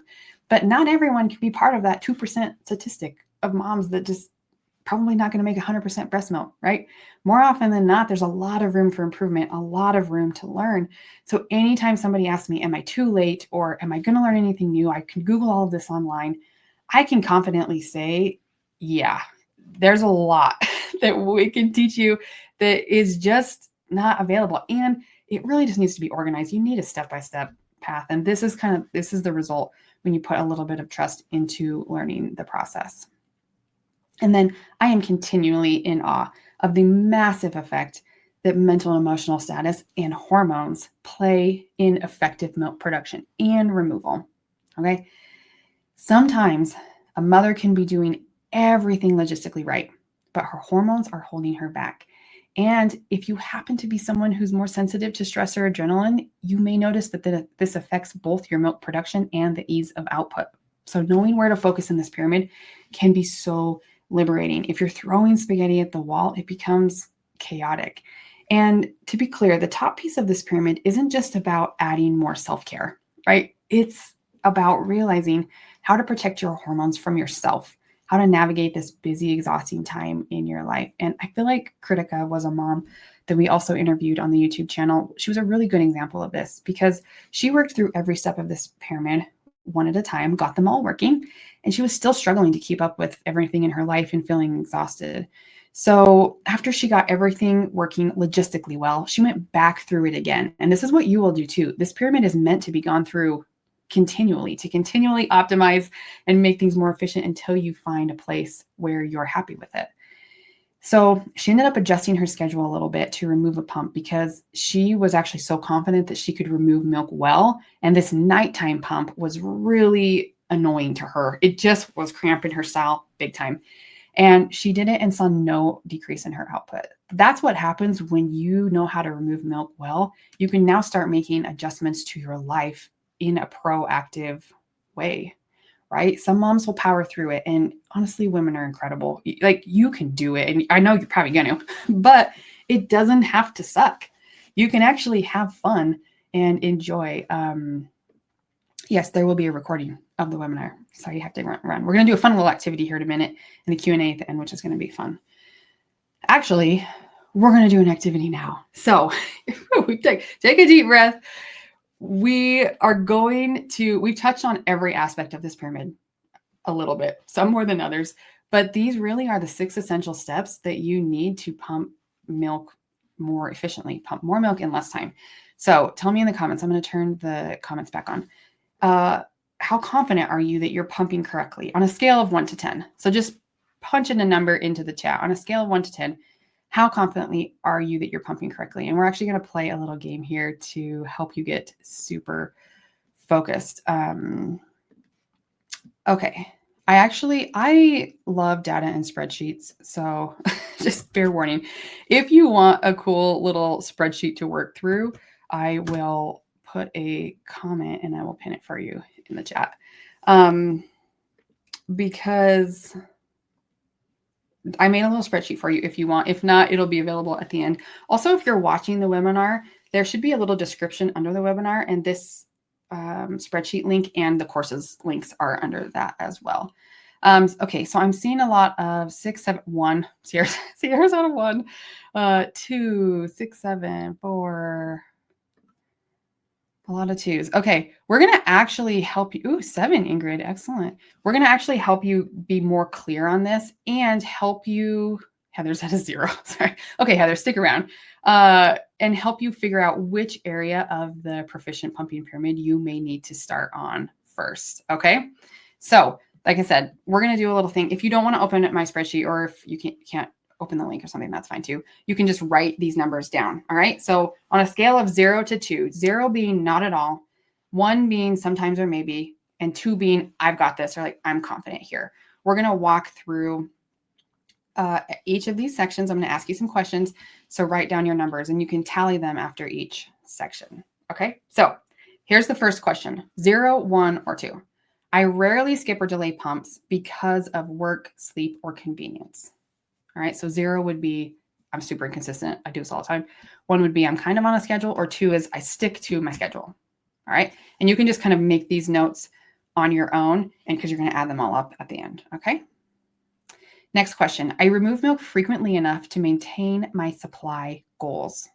But not everyone can be part of that 2% statistic of moms that just probably not going to make 100% breast milk, right? More often than not, there's a lot of room for improvement, a lot of room to learn. So anytime somebody asks me, am I too late or am I going to learn anything new? I can Google all of this online. I can confidently say, yeah, there's a lot that we can teach you that is just not available. And it really just needs to be organized. You need a step-by-step path. And this is the result when you put a little bit of trust into learning the process. And then I am continually in awe of the massive effect that mental and emotional status and hormones play in effective milk production and removal. Okay. Sometimes a mother can be doing everything logistically right, but her hormones are holding her back. And if you happen to be someone who's more sensitive to stress or adrenaline, you may notice that this affects both your milk production and the ease of output. So knowing where to focus in this pyramid can be so liberating. If you're throwing spaghetti at the wall, it becomes chaotic. And to be clear, the top piece of this pyramid isn't just about adding more self-care, right? It's about realizing how to protect your hormones from yourself, how to navigate this busy, exhausting time in your life. And I feel like Kritika was a mom that we also interviewed on the YouTube channel. She was a really good example of this because she worked through every step of this pyramid one at a time, got them all working, and she was still struggling to keep up with everything in her life and feeling exhausted. So after she got everything working logistically well, she went back through it again. And this is what you will do too. This pyramid is meant to be gone through continually, to continually optimize and make things more efficient until you find a place where you're happy with it. So she ended up adjusting her schedule a little bit to remove a pump because she was actually so confident that she could remove milk well. And this nighttime pump was really annoying to her. It just was cramping her style big time. And she did it and saw no decrease in her output. That's what happens when you know how to remove milk well. You can now start making adjustments to your life in a proactive way, right? Some moms will power through it. And honestly, women are incredible. Like, you can do it. And I know you're probably going to, but it doesn't have to suck. You can actually have fun and enjoy. Yes, there will be a recording of the webinar. Sorry, you have to run. We're going to do a fun little activity here in a minute and the Q&A at the end, which is going to be fun. Actually, we're going to do an activity now. So we take a deep breath. We are going to, we've touched on every aspect of this pyramid a little bit, some more than others, but these really are the 6 essential steps that you need to pump milk more efficiently, pump more milk in less time. So tell me in the comments, I'm going to turn the comments back on. How confident are you that you're pumping correctly on a scale of 1 to 10? So just punch in a number into the chat on a scale of 1 to 10. How confidently are you that you're pumping correctly? And we're actually going to play a little game here to help you get super focused. Okay. I love data and spreadsheets. So just fair warning, if you want a cool little spreadsheet to work through, I will put a comment and I will pin it for you in the chat. Because I made a little spreadsheet for you if you want. If not, it'll be available at the end. Also, if you're watching the webinar, there should be a little description under the webinar, and this spreadsheet link and the courses links are under that as well. Okay, so I'm seeing a lot of 6, 7, 1. Sierra's out of 1, 2, 6, 7, 4. A lot of 2s. Okay, we're going to actually help you. Ooh, 7, Ingrid. Excellent. We're going to actually help you be more clear on this and help you. Heather's at a 0. Sorry. Okay, Heather, stick around. And help you figure out which area of the proficient pumping pyramid you may need to start on first. Okay, so like I said, we're going to do a little thing. If you don't want to open my spreadsheet, or if you can't open the link or something, that's fine too. You can just write these numbers down. All right. So on a scale of 0 to 2, 0 being not at all, 1 being sometimes or maybe, and 2 being I've got this, or like I'm confident here. We're going to walk through each of these sections. I'm going to ask you some questions. So write down your numbers and you can tally them after each section. Okay. So here's the first question: 0, 1, or 2. I rarely skip or delay pumps because of work, sleep, or convenience. All right. So 0 would be I'm super inconsistent. I do this all the time. 1 would be I'm kind of on a schedule, or 2 is I stick to my schedule. All right. And you can just kind of make these notes on your own, and because you're going to add them all up at the end. Okay. Next question. I remove milk frequently enough to maintain my supply goals.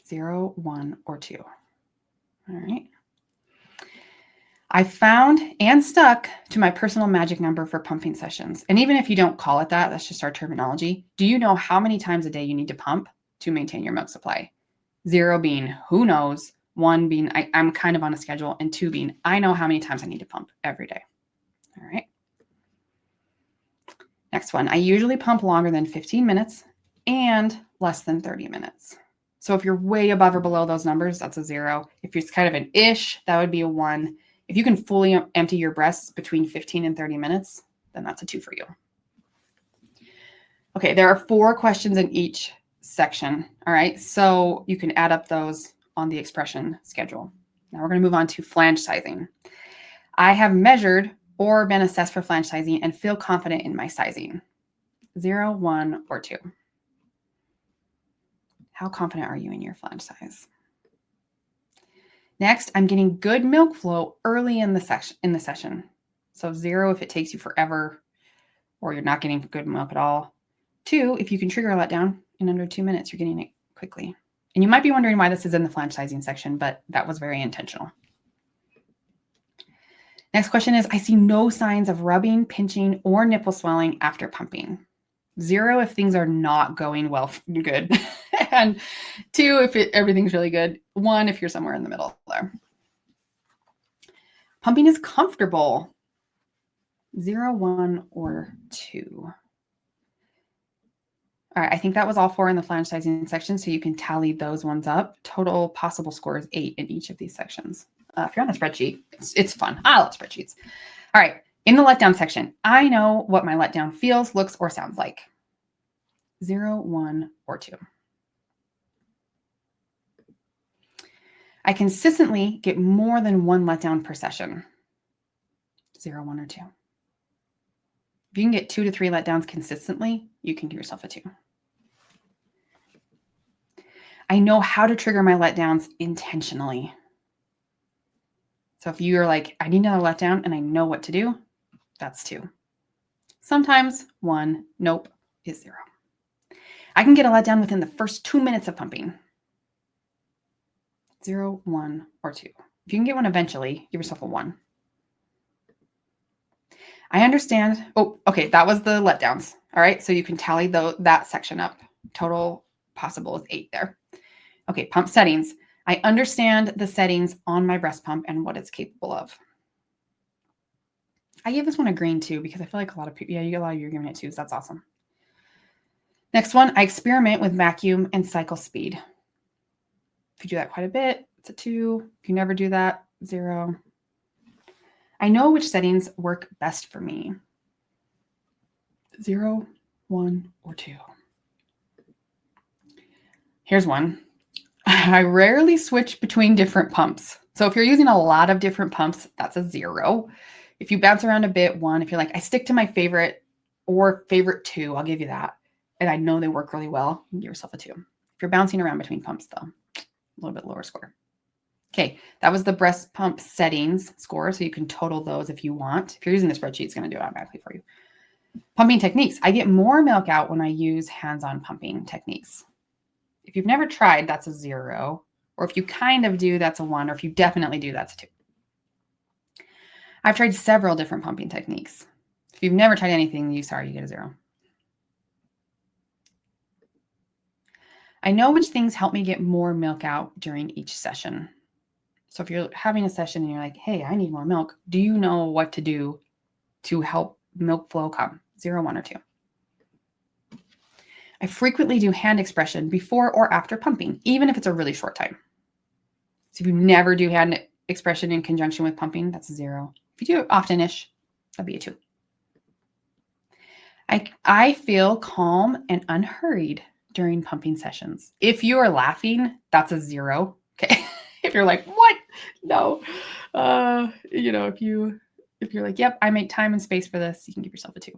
0, 1, or 2. All right. I found and stuck to my personal magic number for pumping sessions. And even if you don't call it that, that's just our terminology. Do you know how many times a day you need to pump to maintain your milk supply? 0 being who knows, 1 being I'm kind of on a schedule, and 2 being I know how many times I need to pump every day. All right. Next one. I usually pump longer than 15 minutes and less than 30 minutes. So if you're way above or below those numbers, that's a 0. If it's kind of an ish, that would be a 1. If you can fully empty your breasts between 15 and 30 minutes, then that's a 2 for you. Okay, there are 4 questions in each section. All right, so you can add up those on the expression schedule. Now we're going to move on to flange sizing. I have measured or been assessed for flange sizing and feel confident in my sizing. 0, 1, or 2. How confident are you in your flange size? Next, I'm getting good milk flow early in the session. So 0 if it takes you forever or you're not getting good milk at all. 2, if you can trigger a letdown in under 2 minutes, you're getting it quickly. And you might be wondering why this is in the flange sizing section, but that was very intentional. Next question is, I see no signs of rubbing, pinching, or nipple swelling after pumping. 0 if things are not going well, good. And 2 if everything's really good. 1 if you're somewhere in the middle there. Pumping is comfortable. 0, 1, or 2. All right, I think that was all 4 in the flange sizing section, so you can tally those ones up. Total possible score is 8 in each of these sections. If you're on a spreadsheet, it's fun. I love spreadsheets. All right, In the letdown section, I know what my letdown feels, looks, or sounds like. 0, 1, or 2. I consistently get more than one letdown per session. 0, 1, or 2. If you can get 2 to 3 letdowns consistently, you can give yourself a 2. I know how to trigger my letdowns intentionally. So if you're like, I need another letdown and I know what to do, that's 2. Sometimes 1, nope, is 0. I can get a letdown within the first 2 minutes of pumping. 0, 1, or 2. If you can get one eventually, give yourself a 1. I understand. Oh, okay, that was the letdowns. All right, so you can tally that section up. Total possible is 8 there. Okay, pump settings. I understand the settings on my breast pump and what it's capable of. I gave this one a green too because I feel like a lot of people, a lot of you are giving it twos. That's awesome. Next one, I experiment with vacuum and cycle speed. If you do that quite a bit, it's a 2. If you never do that, 0. I know which settings work best for me. 0, 1, or 2. Here's one. I rarely switch between different pumps. So if you're using a lot of different pumps, that's a 0. If you bounce around a bit, 1. If you're like, I stick to my favorite or favorite 2, I'll give you that. And I know they work really well, give yourself a 2. If you're bouncing around between pumps, though, a little bit lower score. Okay, that was the breast pump settings score. So you can total those if you want. If you're using the spreadsheet, it's going to do it automatically for you. Pumping techniques. I get more milk out when I use hands-on pumping techniques. If you've never tried, that's a 0. Or if you kind of do, that's a 1. Or if you definitely do, that's a 2. I've tried several different pumping techniques. If you've never tried anything, you get a 0. I know which things help me get more milk out during each session. So if you're having a session and you're like, hey, I need more milk, do you know what to do to help milk flow come? 0, 1, or 2. I frequently do hand expression before or after pumping, even if it's a really short time. So if you never do hand expression in conjunction with pumping, that's a 0. If you do it often-ish, that'd be a 2. I feel calm and unhurried during pumping sessions. If you are laughing, that's a 0. Okay. If you're like, what? No. If you're like, yep, I make time and space for this, you can give yourself a 2.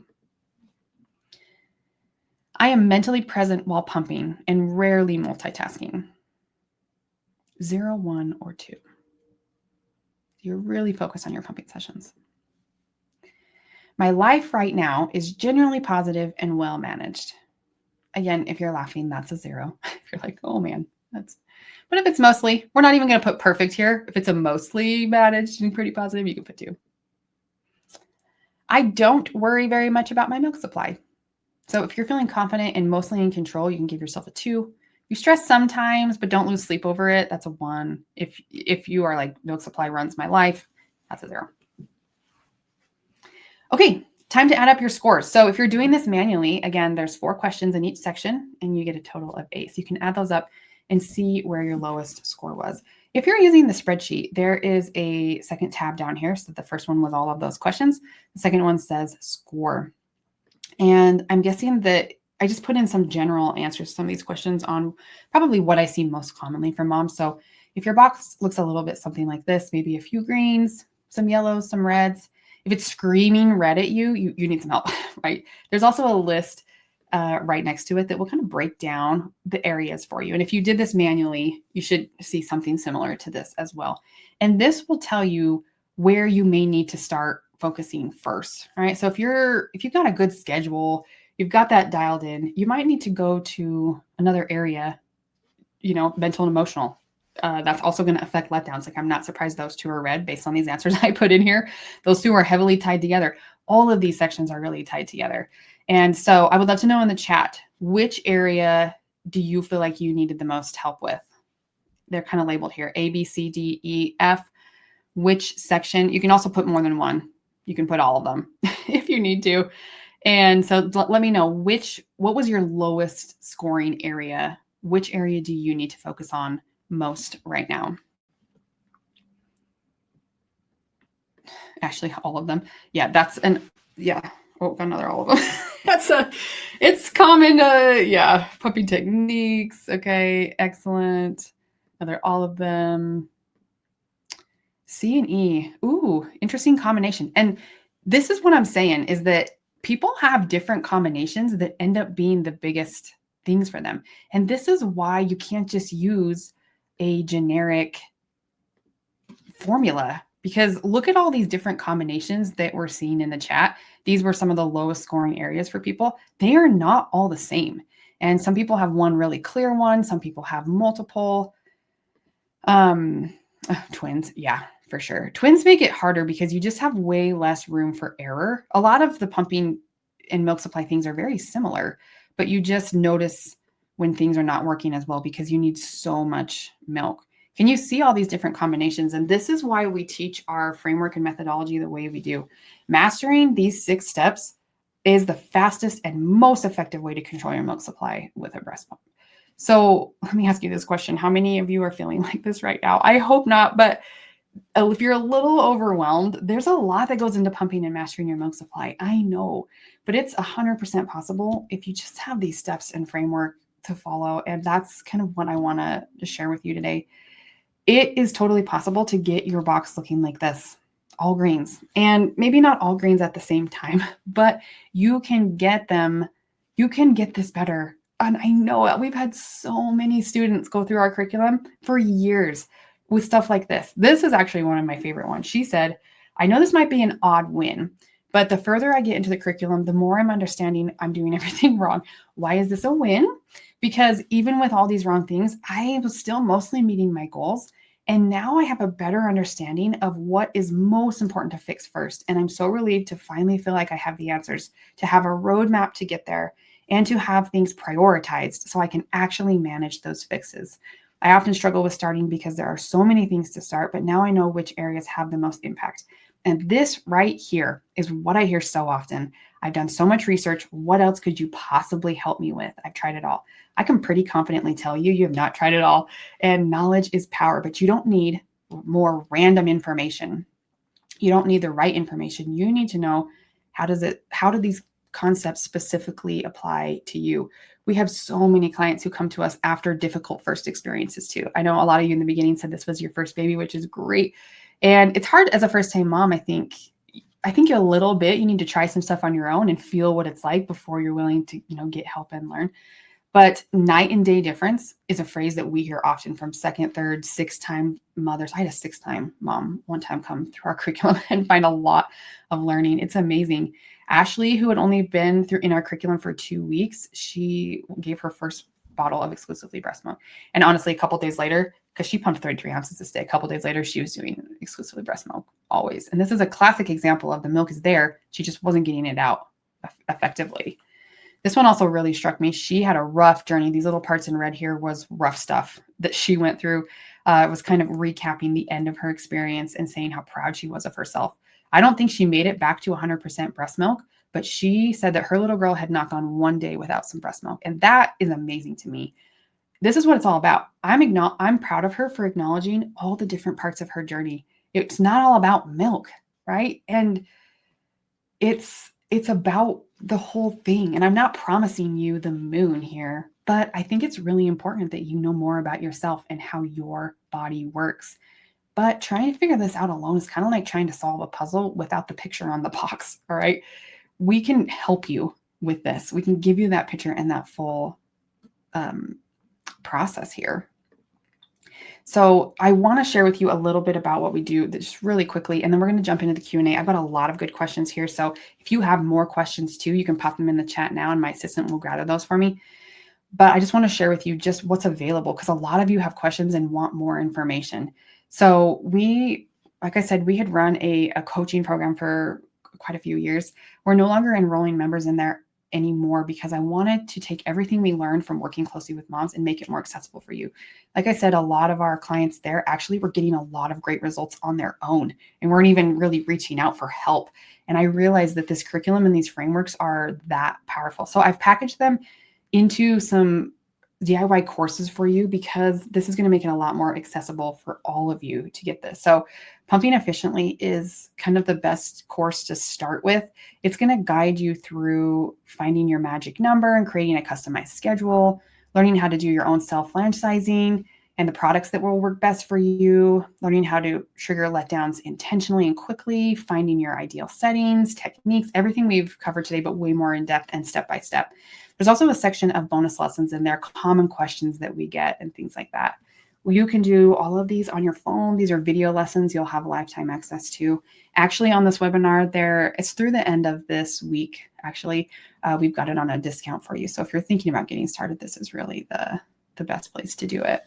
I am mentally present while pumping and rarely multitasking. 0, 1, or 2. You're really focused on your pumping sessions. My life right now is generally positive and well managed. Again, if you're laughing, that's a 0. If you're like, oh man, but if it's mostly, we're not even going to put perfect here. If it's a mostly managed and pretty positive, you can put 2. I don't worry very much about my milk supply. So if you're feeling confident and mostly in control, you can give yourself a 2. You stress sometimes, but don't lose sleep over it. That's a 1. If you are like, milk supply runs my life, that's a 0. Okay, time to add up your scores. So if you're doing this manually, again, there's 4 questions in each section and you get a total of 8. So you can add those up and see where your lowest score was. If you're using the spreadsheet, there is a second tab down here. So the first one was all of those questions. The second one says score. And I'm guessing that I just put in some general answers to some of these questions on probably what I see most commonly from moms. So if your box looks a little bit something like this, maybe a few greens, some yellows, some reds. If it's screaming red at you, you need some help, right? There's also a list right next to it that will kind of break down the areas for you. And if you did this manually, you should see something similar to this as well. And this will tell you where you may need to start focusing first, right? So if you've got a good schedule, you've got that dialed in, you might need to go to another area, mental and emotional. That's also going to affect letdowns. Like I'm not surprised those 2 are red based on these answers I put in here. Those 2 are heavily tied together. All of these sections are really tied together. And so I would love to know in the chat, which area do you feel like you needed the most help with? They're kind of labeled here, A, B, C, D, E, F. Which section? You can also put more than one. You can put all of them if you need to. And so let me know what was your lowest scoring area? Which area do you need to focus on most right now? Actually, all of them. Yeah, yeah. Oh, got another all of them. It's common yeah, pumping techniques. Okay, excellent. Another all of them. C and E. Ooh, interesting combination. And this is what I'm saying is that people have different combinations that end up being the biggest things for them. And this is why you can't just use a generic formula, because look at all these different combinations that we're seeing in the chat. These were some of the lowest scoring areas for people. They are not all the same. And some people have one really clear one. Some people have multiple. Twins. Yeah, for sure. Twins make it harder because you just have way less room for error. A lot of the pumping and milk supply things are very similar, but you just notice when things are not working as well because you need so much milk. Can you see all these different combinations? And this is why we teach our framework and methodology the way we do. Mastering these 6 steps is the fastest and most effective way to control your milk supply with a breast pump. So let me ask you this question. How many of you are feeling like this right now? I hope not, but if you're a little overwhelmed, there's a lot that goes into pumping and mastering your milk supply. I know, but it's 100% possible if you just have these steps and framework to follow. And that's kind of what I want to share with you today. It is totally possible to get your box looking like this, all greens, and maybe not all greens at the same time, but you can get them, you can get this better. And I know we've had so many students go through our curriculum for years with stuff like this. This is actually one of my favorite ones. She said, I know this might be an odd win, but the further I get into the curriculum, the more I'm understanding I'm doing everything wrong. Why is this a win? Because even with all these wrong things, I was still mostly meeting my goals. And now I have a better understanding of what is most important to fix first. And I'm so relieved to finally feel like I have the answers, to have a roadmap to get there, and to have things prioritized so I can actually manage those fixes. I often struggle with starting because there are so many things to start, but now I know which areas have the most impact. And this right here is what I hear so often. I've done so much research. What else could you possibly help me with? I've tried it all. I can pretty confidently tell you, you have not tried it all. And knowledge is power, but you don't need more random information. You don't need the right information. You need to know how do these concepts specifically apply to you. We have so many clients who come to us after difficult first experiences too. I know a lot of you in the beginning said this was your first baby, which is great. And it's hard as a first-time mom, I think a little bit, you need to try some stuff on your own and feel what it's like before you're willing to, get help and learn. But night and day difference is a phrase that we hear often from second, third, 6th-time mothers. I had a 6th-time mom one time come through our curriculum and find a lot of learning. It's amazing. Ashley, who had only been through in our curriculum for 2 weeks, she gave her first bottle of exclusively breast milk. And honestly, a couple days later, because she pumped 33 ounces a day, a couple days later, she was doing exclusively breast milk always. And this is a classic example of the milk is there. She just wasn't getting it out effectively. This one also really struck me. She had a rough journey. These little parts in red here was rough stuff that she went through. It was kind of recapping the end of her experience and saying how proud she was of herself. I don't think she made it back to 100% breast milk, but she said that her little girl had not gone one day without some breast milk. And that is amazing to me. This is what it's all about. I'm proud of her for acknowledging all the different parts of her journey. It's not all about milk, right? And it's about the whole thing. And I'm not promising you the moon here, but I think it's really important that you know more about yourself and how your body works. But trying to figure this out alone is kind of like trying to solve a puzzle without the picture on the box. All right. We can help you with this. We can give you that picture and that full process here. So I want to share with you a little bit about what we do just really quickly, and then we're going to jump into the Q&A. I've got a lot of good questions here. So if you have more questions too, you can pop them in the chat now and my assistant will gather those for me. But I just want to share with you just what's available because a lot of you have questions and want more information. So like I said, we had run a coaching program for quite a few years. We're no longer enrolling members in there anymore because I wanted to take everything we learned from working closely with moms and make it more accessible for you. Like I said, a lot of our clients there actually were getting a lot of great results on their own and weren't even really reaching out for help. And I realized that this curriculum and these frameworks are that powerful. So I've packaged them into some DIY courses for you because this is going to make it a lot more accessible for all of you to get this. So pumping efficiently is kind of the best course to start with. It's going to guide you through finding your magic number and creating a customized schedule, learning how to do your own flange sizing and the products that will work best for you, learning how to trigger letdowns intentionally and quickly, finding your ideal settings, techniques, everything we've covered today, but way more in depth and step by step. There's also a section of bonus lessons in there, common questions that we get and things like that. You can do all of these on your phone. These are video lessons you'll have lifetime access to. Actually, on this webinar, it's through the end of this week, actually. We've got it on a discount for you. So if you're thinking about getting started, this is really the best place to do it.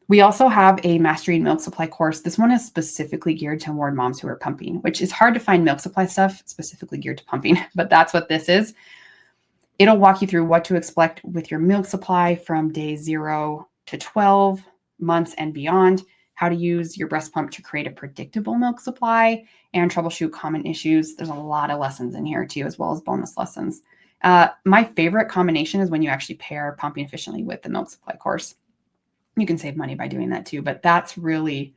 We also have a Mastering Milk Supply course. This one is specifically geared toward moms who are pumping, which is hard to find milk supply stuff specifically geared to pumping, but that's what this is. It'll walk you through what to expect with your milk supply from day 0 to 12 months and beyond, how to use your breast pump to create a predictable milk supply, and troubleshoot common issues. There's a lot of lessons in here too, as well as bonus lessons. My favorite combination is when you actually pair pumping efficiently with the milk supply course. You can save money by doing that too, but that's really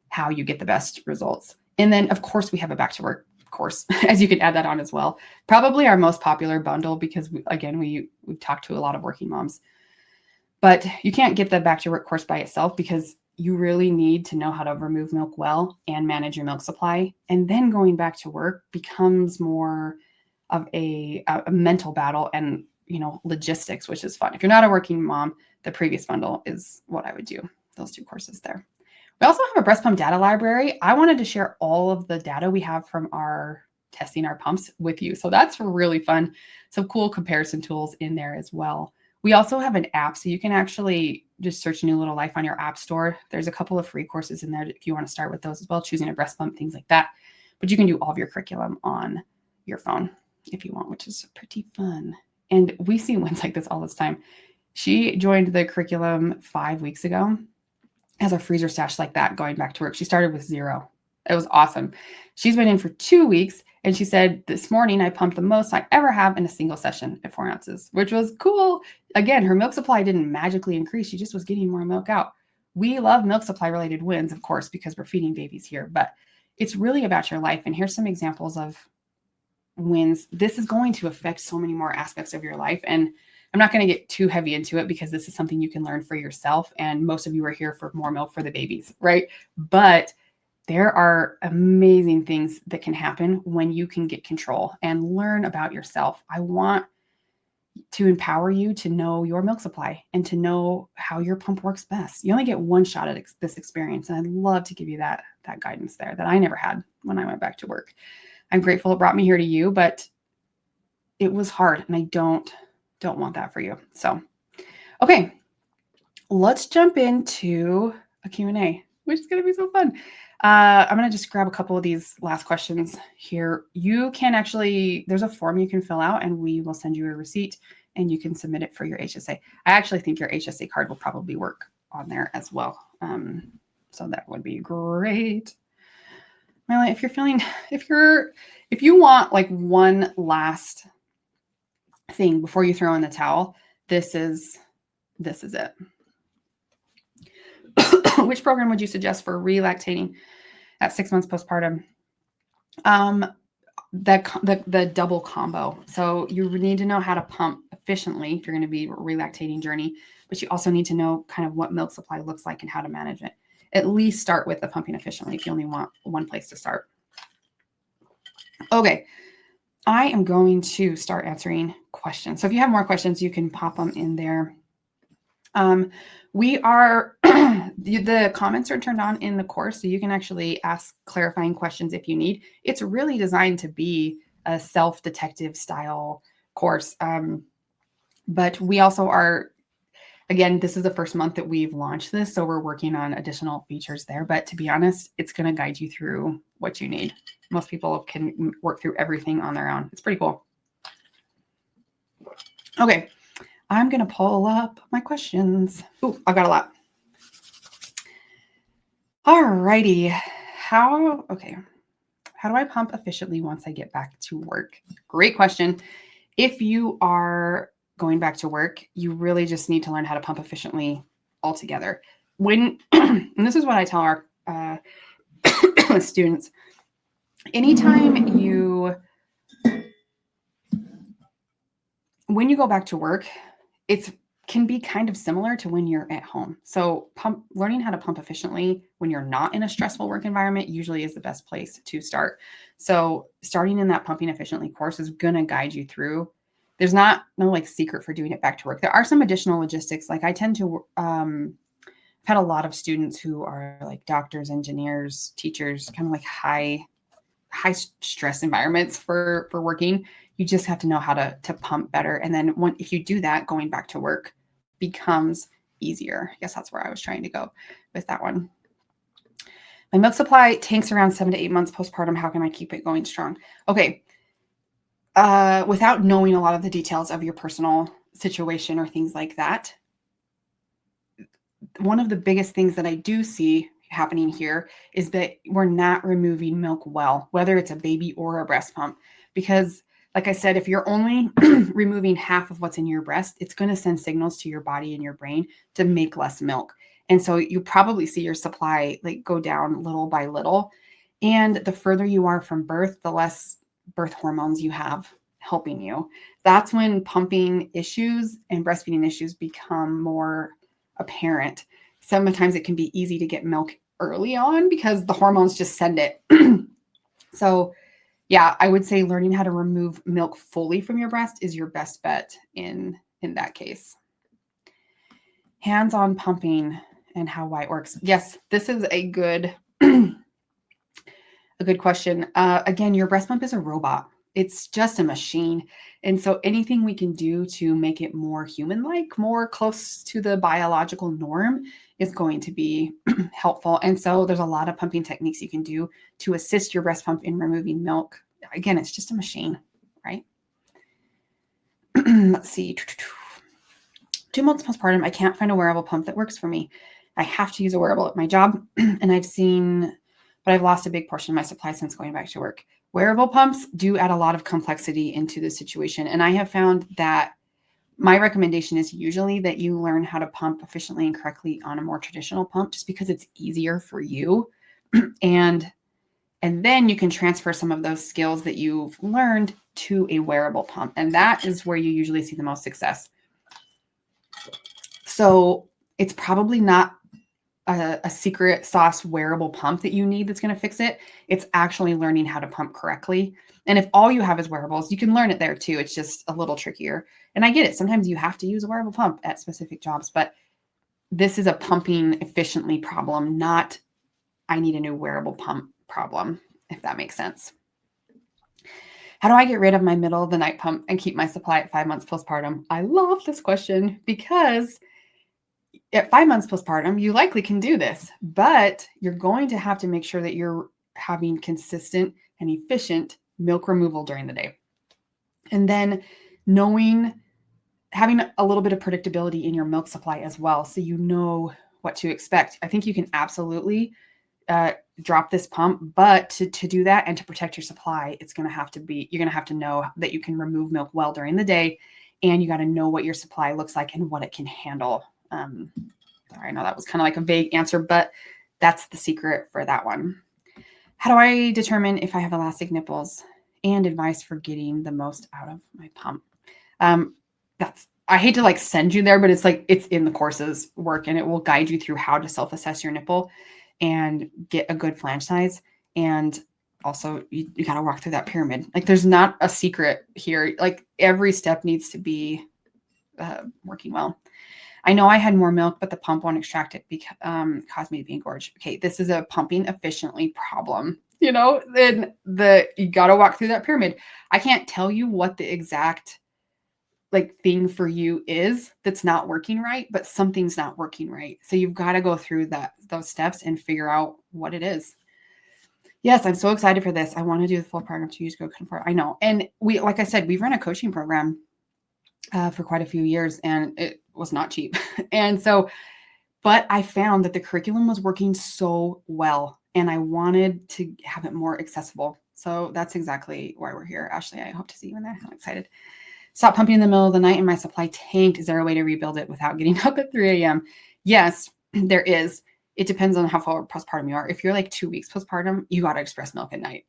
how you get the best results. And then, of course, we have a back to work course, as you can add that on as well. Probably our most popular bundle because, we've talked to a lot of working moms. But you can't get the back to work course by itself because you really need to know how to remove milk well and manage your milk supply. And then going back to work becomes more of a mental battle and logistics, which is fun. If you're not a working mom, the previous bundle is what I would do, those 2 courses there. We also have a breast pump data library. I wanted to share all of the data we have from our testing our pumps with you. So that's really fun. Some cool comparison tools in there as well. We also have an app, so you can actually just search New Little Life on your app store. There's a couple of free courses in there if you want to start with those as well, choosing a breast pump, things like that. But you can do all of your curriculum on your phone if you want, which is pretty fun. And we see wins like this all this time. She joined the curriculum 5 weeks ago, has a freezer stash like that going back to work. She started with 0. It was awesome. She's been in for 2 weeks, and she said, this morning I pumped the most I ever have in a single session at 4 ounces, which was cool. Again, her milk supply didn't magically increase. She just was getting more milk out. We love milk supply related wins, of course, because we're feeding babies here, but it's really about your life. And here's some examples of wins. This is going to affect so many more aspects of your life. And I'm not going to get too heavy into it because this is something you can learn for yourself. And most of you are here for more milk for the babies, right? But there are amazing things that can happen when you can get control and learn about yourself. I want to empower you to know your milk supply and to know how your pump works best. You only get one shot at this experience. And I'd love to give you that guidance there that I never had when I went back to work. I'm grateful it brought me here to you, but it was hard and I don't want that for you. So, okay, let's jump into a Q&A, which is going to be so fun. I'm going to just grab a couple of these last questions here. You can actually, there's a form you can fill out and we will send you a receipt and you can submit it for your HSA. I actually think your HSA card will probably work on there as well. So that would be great. Miley, if you want like one last thing before you throw in the towel, this is it. Which program would you suggest for relactating at 6 months postpartum? The double combo. So you need to know how to pump efficiently if you're going to be relactating journey, but you also need to know kind of what milk supply looks like and how to manage it. At least start with the pumping efficiently if you only want one place to start. Okay. I am going to start answering questions. So if you have more questions, you can pop them in there. We are, the comments are turned on in the course, so you can actually ask clarifying questions if you need. It's really designed to be a self-detective style course. But we also are, again, this is the first month that we've launched this, so we're working on additional features there. But to be honest, it's going to guide you through what you need. Most people can work through everything on their own. It's pretty cool. Okay, I'm going to pull up my questions. Ooh, I got a lot. All righty. How do I pump efficiently once I get back to work? Great question. If you are going back to work, you really just need to learn how to pump efficiently altogether. When, and this is what I tell our students, anytime when you go back to work, it can be kind of similar to when you're at home. So learning how to pump efficiently when you're not in a stressful work environment usually is the best place to start. So starting in that pumping efficiently course is going to guide you through. There's no like secret for doing it back to work. There are some additional logistics. Like I tend to, I've had a lot of students who are like doctors, engineers, teachers, kind of like high stress environments for working. You just have to know how to pump better. And then if you do that, going back to work becomes easier. I guess that's where I was trying to go with that one. My milk supply tanks around 7 to 8 months postpartum. How can I keep it going strong? Okay. Without knowing a lot of the details of your personal situation or things like that, one of the biggest things that I do see happening here is that we're not removing milk well, whether it's a baby or a breast pump, because like I said, if you're only removing half of what's in your breast, it's going to send signals to your body and your brain to make less milk. And so you probably see your supply like go down little by little. And the further you are from birth, the less birth hormones you have helping you. That's when pumping issues and breastfeeding issues become more apparent. Sometimes it can be easy to get milk early on because the hormones just send it. So yeah, I would say learning how to remove milk fully from your breast is your best bet in that case. Hands-on pumping and how why it works. Yes, this is a good question. Again, your breast pump is a robot. It's just a machine. And so anything we can do to make it more human-like, more close to the biological norm is going to be helpful. And so there's a lot of pumping techniques you can do to assist your breast pump in removing milk. Again, it's just a machine, right? Let's see. 2 months postpartum, I can't find a wearable pump that works for me. I have to use a wearable at my job, and I've lost a big portion of my supply since going back to work. Wearable pumps do add a lot of complexity into the situation. And I have found that my recommendation is usually that you learn how to pump efficiently and correctly on a more traditional pump, just because it's easier for you. And then you can transfer some of those skills that you've learned to a wearable pump. And that is where you usually see the most success. So it's probably not a secret sauce wearable pump that you need that's going to fix it. It's actually learning how to pump correctly. And if all you have is wearables, you can learn it there too. It's just a little trickier. And I get it. Sometimes you have to use a wearable pump at specific jobs, but this is a pumping efficiently problem, not I need a new wearable pump problem, if that makes sense. How do I get rid of my middle of the night pump and keep my supply at 5 months postpartum? I love this question because at 5 months postpartum, you likely can do this, but you're going to have to make sure that you're having consistent and efficient milk removal during the day. And then having a little bit of predictability in your milk supply as well, so you know what to expect. I think you can absolutely drop this pump, but to do that and to protect your supply, you're going to have to know that you can remove milk well during the day, and you got to know what your supply looks like and what it can handle. Sorry, I know that was kind of like a vague answer, but that's the secret for that one. How do I determine if I have elastic nipples, and advice for getting the most out of my pump? I hate to like send you there, but it's in the courses work, and it will guide you through how to self-assess your nipple and get a good flange size. And also you got to walk through that pyramid. Like there's not a secret here. Like every step needs to be working well. I know I had more milk, but the pump won't extract it because caused me to be engorged. Okay, this is a pumping efficiently problem. Then you got to walk through that pyramid. I can't tell you what the exact thing for you is that's not working right, but something's not working right. So you've got to go through those steps and figure out what it is. Yes, I'm so excited for this. I want to do the full program 2 years ago. I know. And like I said, we've run a coaching program for quite a few years, and it was not cheap. And so, but I found that the curriculum was working so well, and I wanted to have it more accessible. So that's exactly why we're here. Ashley, I hope to see you in there. I'm excited. Stop pumping in the middle of the night and my supply tanked. Is there a way to rebuild it without getting up at 3 a.m.? Yes, there is. It depends on how far postpartum you are. If you're like 2 weeks postpartum, you got to express milk at night,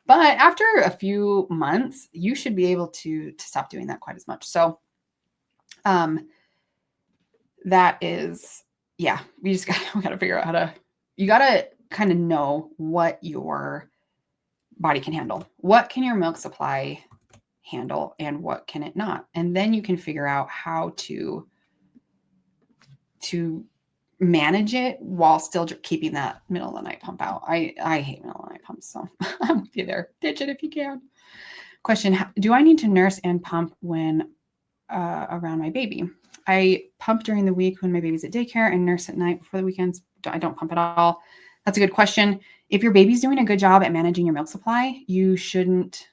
but after a few months, you should be able to stop doing that quite as much. So, that is, yeah, we got to figure out you got to kind of know what your body can handle. What can your milk supply handle and what can it not? And then you can figure out how to manage it while still keeping that middle of the night pump out. I hate middle of the night pumps, so I'm with you there. Ditch it if you can. Question, do I need to nurse and pump when around my baby? I pump during the week when my baby's at daycare and nurse at night before the weekends. I don't pump at all. That's a good question. If your baby's doing a good job at managing your milk supply, you shouldn't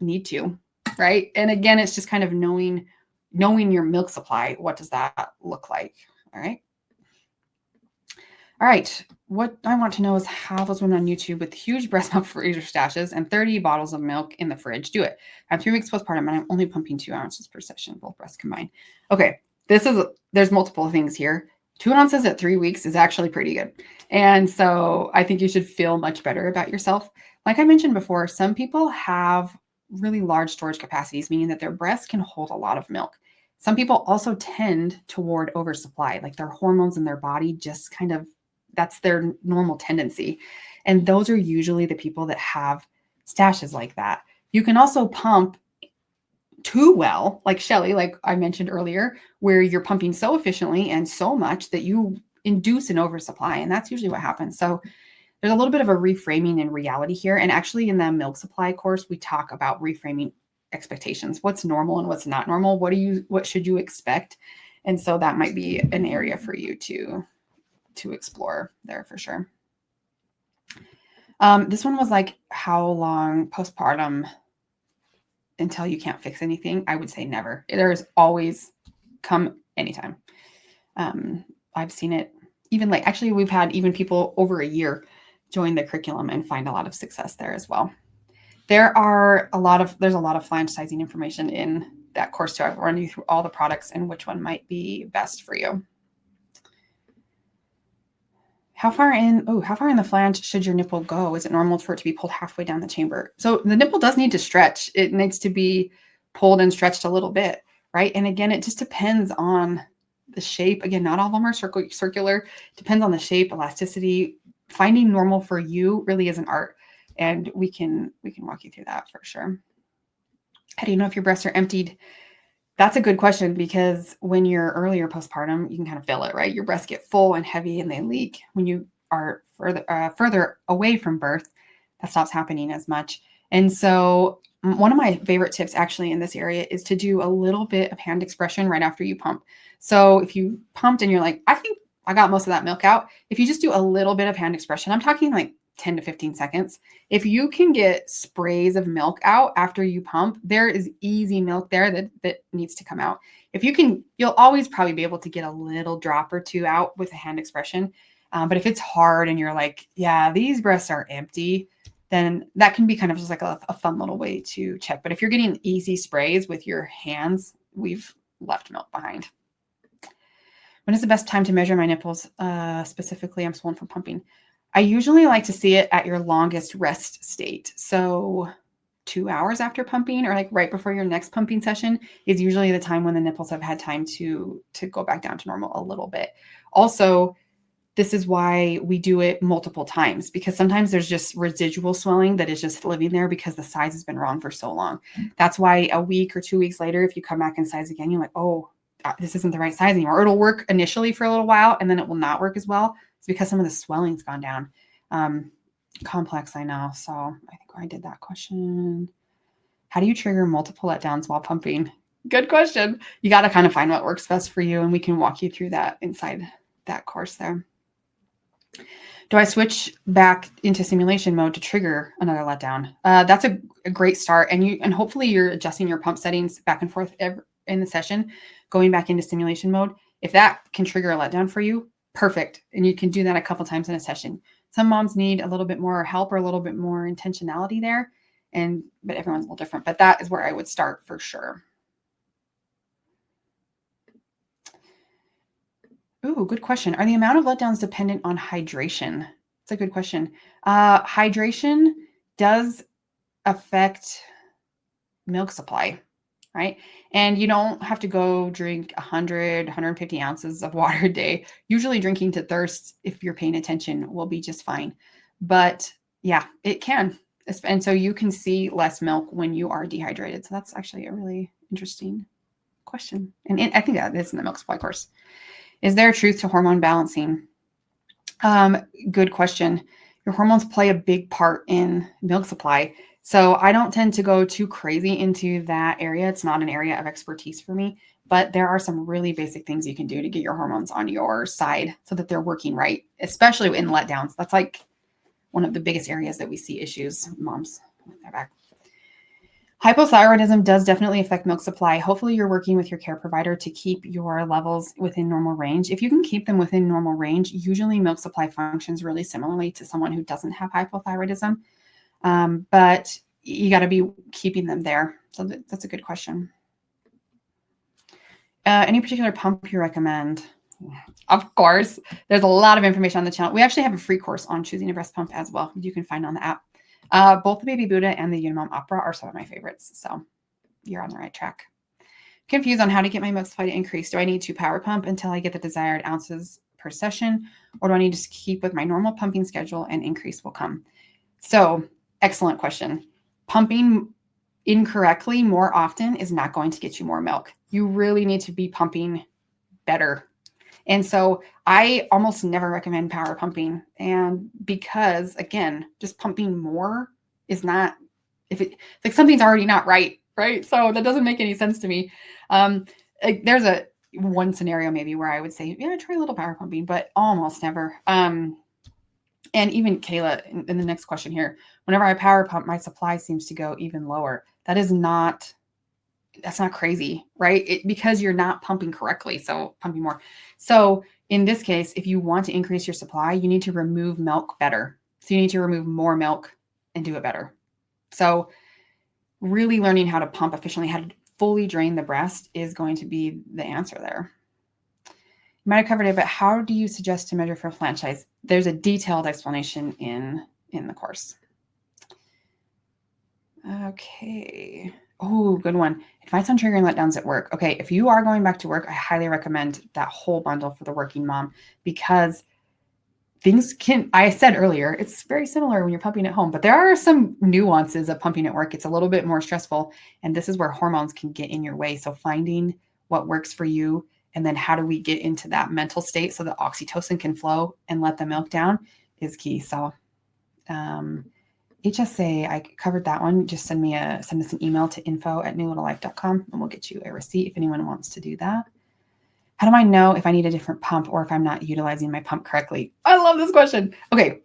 need to, right? And again, it's just kind of knowing your milk supply. What does that look like? All right. All right. What I want to know is how those women on YouTube with huge breast milk freezer stashes and 30 bottles of milk in the fridge do it. I'm 3 weeks postpartum and I'm only pumping 2 ounces per session, both breasts combined. Okay. There's multiple things here. 2 ounces at 3 weeks is actually pretty good. And so I think you should feel much better about yourself. Like I mentioned before, some people have really large storage capacities, meaning that their breasts can hold a lot of milk. Some people also tend toward oversupply, like their hormones in their body just kind of, that's their normal tendency. And those are usually the people that have stashes like that. You can also pump too well, like Shelly, like I mentioned earlier, where you're pumping so efficiently and so much that you induce an oversupply. And that's usually what happens. So there's a little bit of a reframing in reality here. And actually in the milk supply course, we talk about reframing expectations. What's normal and what's not normal? What should you expect? And so that might be an area for you to explore there for sure. This one was like, how long postpartum until you can't fix anything? I would say never. There's always come anytime. I've seen it even like, actually we've had even people over a year join the curriculum and find a lot of success there as well. There's a lot of flange sizing information in that course too. I've run you through all the products and which one might be best for you. How far in the flange should your nipple go? Is it normal for it to be pulled halfway down the chamber? So the nipple does need to stretch. It needs to be pulled and stretched a little bit, right? And again, it just depends on the shape. Again, not all of them are circular. Depends on the shape, elasticity. Finding normal for you really is an art. And we can walk you through that for sure. How do you know if your breasts are emptied? That's a good question, because when you're earlier postpartum, you can kind of feel it, right? Your breasts get full and heavy and they leak. When you are further away from birth, that stops happening as much. And so one of my favorite tips actually in this area is to do a little bit of hand expression right after you pump. So if you pumped and you're like, I think I got most of that milk out. If you just do a little bit of hand expression, I'm talking like 10 to 15 seconds. If you can get sprays of milk out after you pump, there is easy milk there that needs to come out. If you can, you'll always probably be able to get a little drop or two out with a hand expression. But if it's hard and you're like, yeah, these breasts are empty, then that can be kind of just like a fun little way to check. But if you're getting easy sprays with your hands, we've left milk behind. When is the best time to measure my nipples? Specifically, I'm swollen from pumping. I usually like to see it at your longest rest state. So 2 hours after pumping, or like right before your next pumping session, is usually the time when the nipples have had time to go back down to normal a little bit. Also, this is why we do it multiple times, because sometimes there's just residual swelling that is just living there because the size has been wrong for so long. That's why a week or 2 weeks later, if you come back and size again, you're like, oh, this isn't the right size anymore. It'll work initially for a little while and then it will not work as well. It's because some of the swelling's gone down. Complex, I know. So I think I did that question. How do you trigger multiple letdowns while pumping? Good question. You got to kind of find what works best for you, and we can walk you through that inside that course there. Do I switch back into simulation mode to trigger another letdown? That's a great start. And hopefully you're adjusting your pump settings back and forth in the session, going back into simulation mode. If that can trigger a letdown for you, perfect. And you can do that a couple times in a session. Some moms need a little bit more help or a little bit more intentionality there. But everyone's a little different. But that is where I would start for sure. Ooh, good question. Are the amount of letdowns dependent on hydration? It's a good question. Hydration does affect milk supply, right? And you don't have to go drink 100, 150 ounces of water a day. Usually drinking to thirst, if you're paying attention, will be just fine. But yeah, it can. And so you can see less milk when you are dehydrated. So that's actually a really interesting question. And I think that is in the milk supply course. Is there truth to hormone balancing? Good question. Your hormones play a big part in milk supply. So I don't tend to go too crazy into that area. It's not an area of expertise for me, but there are some really basic things you can do to get your hormones on your side so that they're working right, especially in letdowns. That's like one of the biggest areas that we see issues, moms with their back. Hypothyroidism does definitely affect milk supply. Hopefully you're working with your care provider to keep your levels within normal range. If you can keep them within normal range, usually milk supply functions really similarly to someone who doesn't have hypothyroidism. But you got to be keeping them there. So that's a good question. Any particular pump you recommend? Of course, there's a lot of information on the channel. We actually have a free course on choosing a breast pump as well. You can find on the app. Both the Baby Buddha and the Unimom Opera are some of my favorites. So you're on the right track. Confused on how to get my milk supply to increase. Do I need to power pump until I get the desired ounces per session? Or do I need to keep with my normal pumping schedule and increase will come? So excellent question. Pumping incorrectly more often is not going to get you more milk. You really need to be pumping better. And so I almost never recommend power pumping. And because, again, just pumping more is not, if it, like something's already not right, right? So that doesn't make any sense to me. There's one scenario maybe where I would say, yeah, try a little power pumping, but almost never. And even Kayla, in the next question here, whenever I power pump, my supply seems to go even lower. That's not crazy, right? Because you're not pumping correctly. So pumping more. So in this case, if you want to increase your supply, you need to remove milk better. So you need to remove more milk and do it better. So really learning how to pump efficiently, how to fully drain the breast is going to be the answer there. You might have covered it, but how do you suggest to measure for flange size? There's a detailed explanation in the course. Okay. Oh, good one. Advice on triggering letdowns at work. Okay, if you are going back to work, I highly recommend that whole bundle for the working mom because things can, I said earlier, it's very similar when you're pumping at home, but there are some nuances of pumping at work. It's a little bit more stressful, and this is where hormones can get in your way. So finding what works for you, and then how do we get into that mental state so that oxytocin can flow and let the milk down is key. So, HSA, I covered that one. Just send us an email to info@newlittlelife.com and we'll get you a receipt if anyone wants to do that. How do I know if I need a different pump or if I'm not utilizing my pump correctly? I love this question. Okay.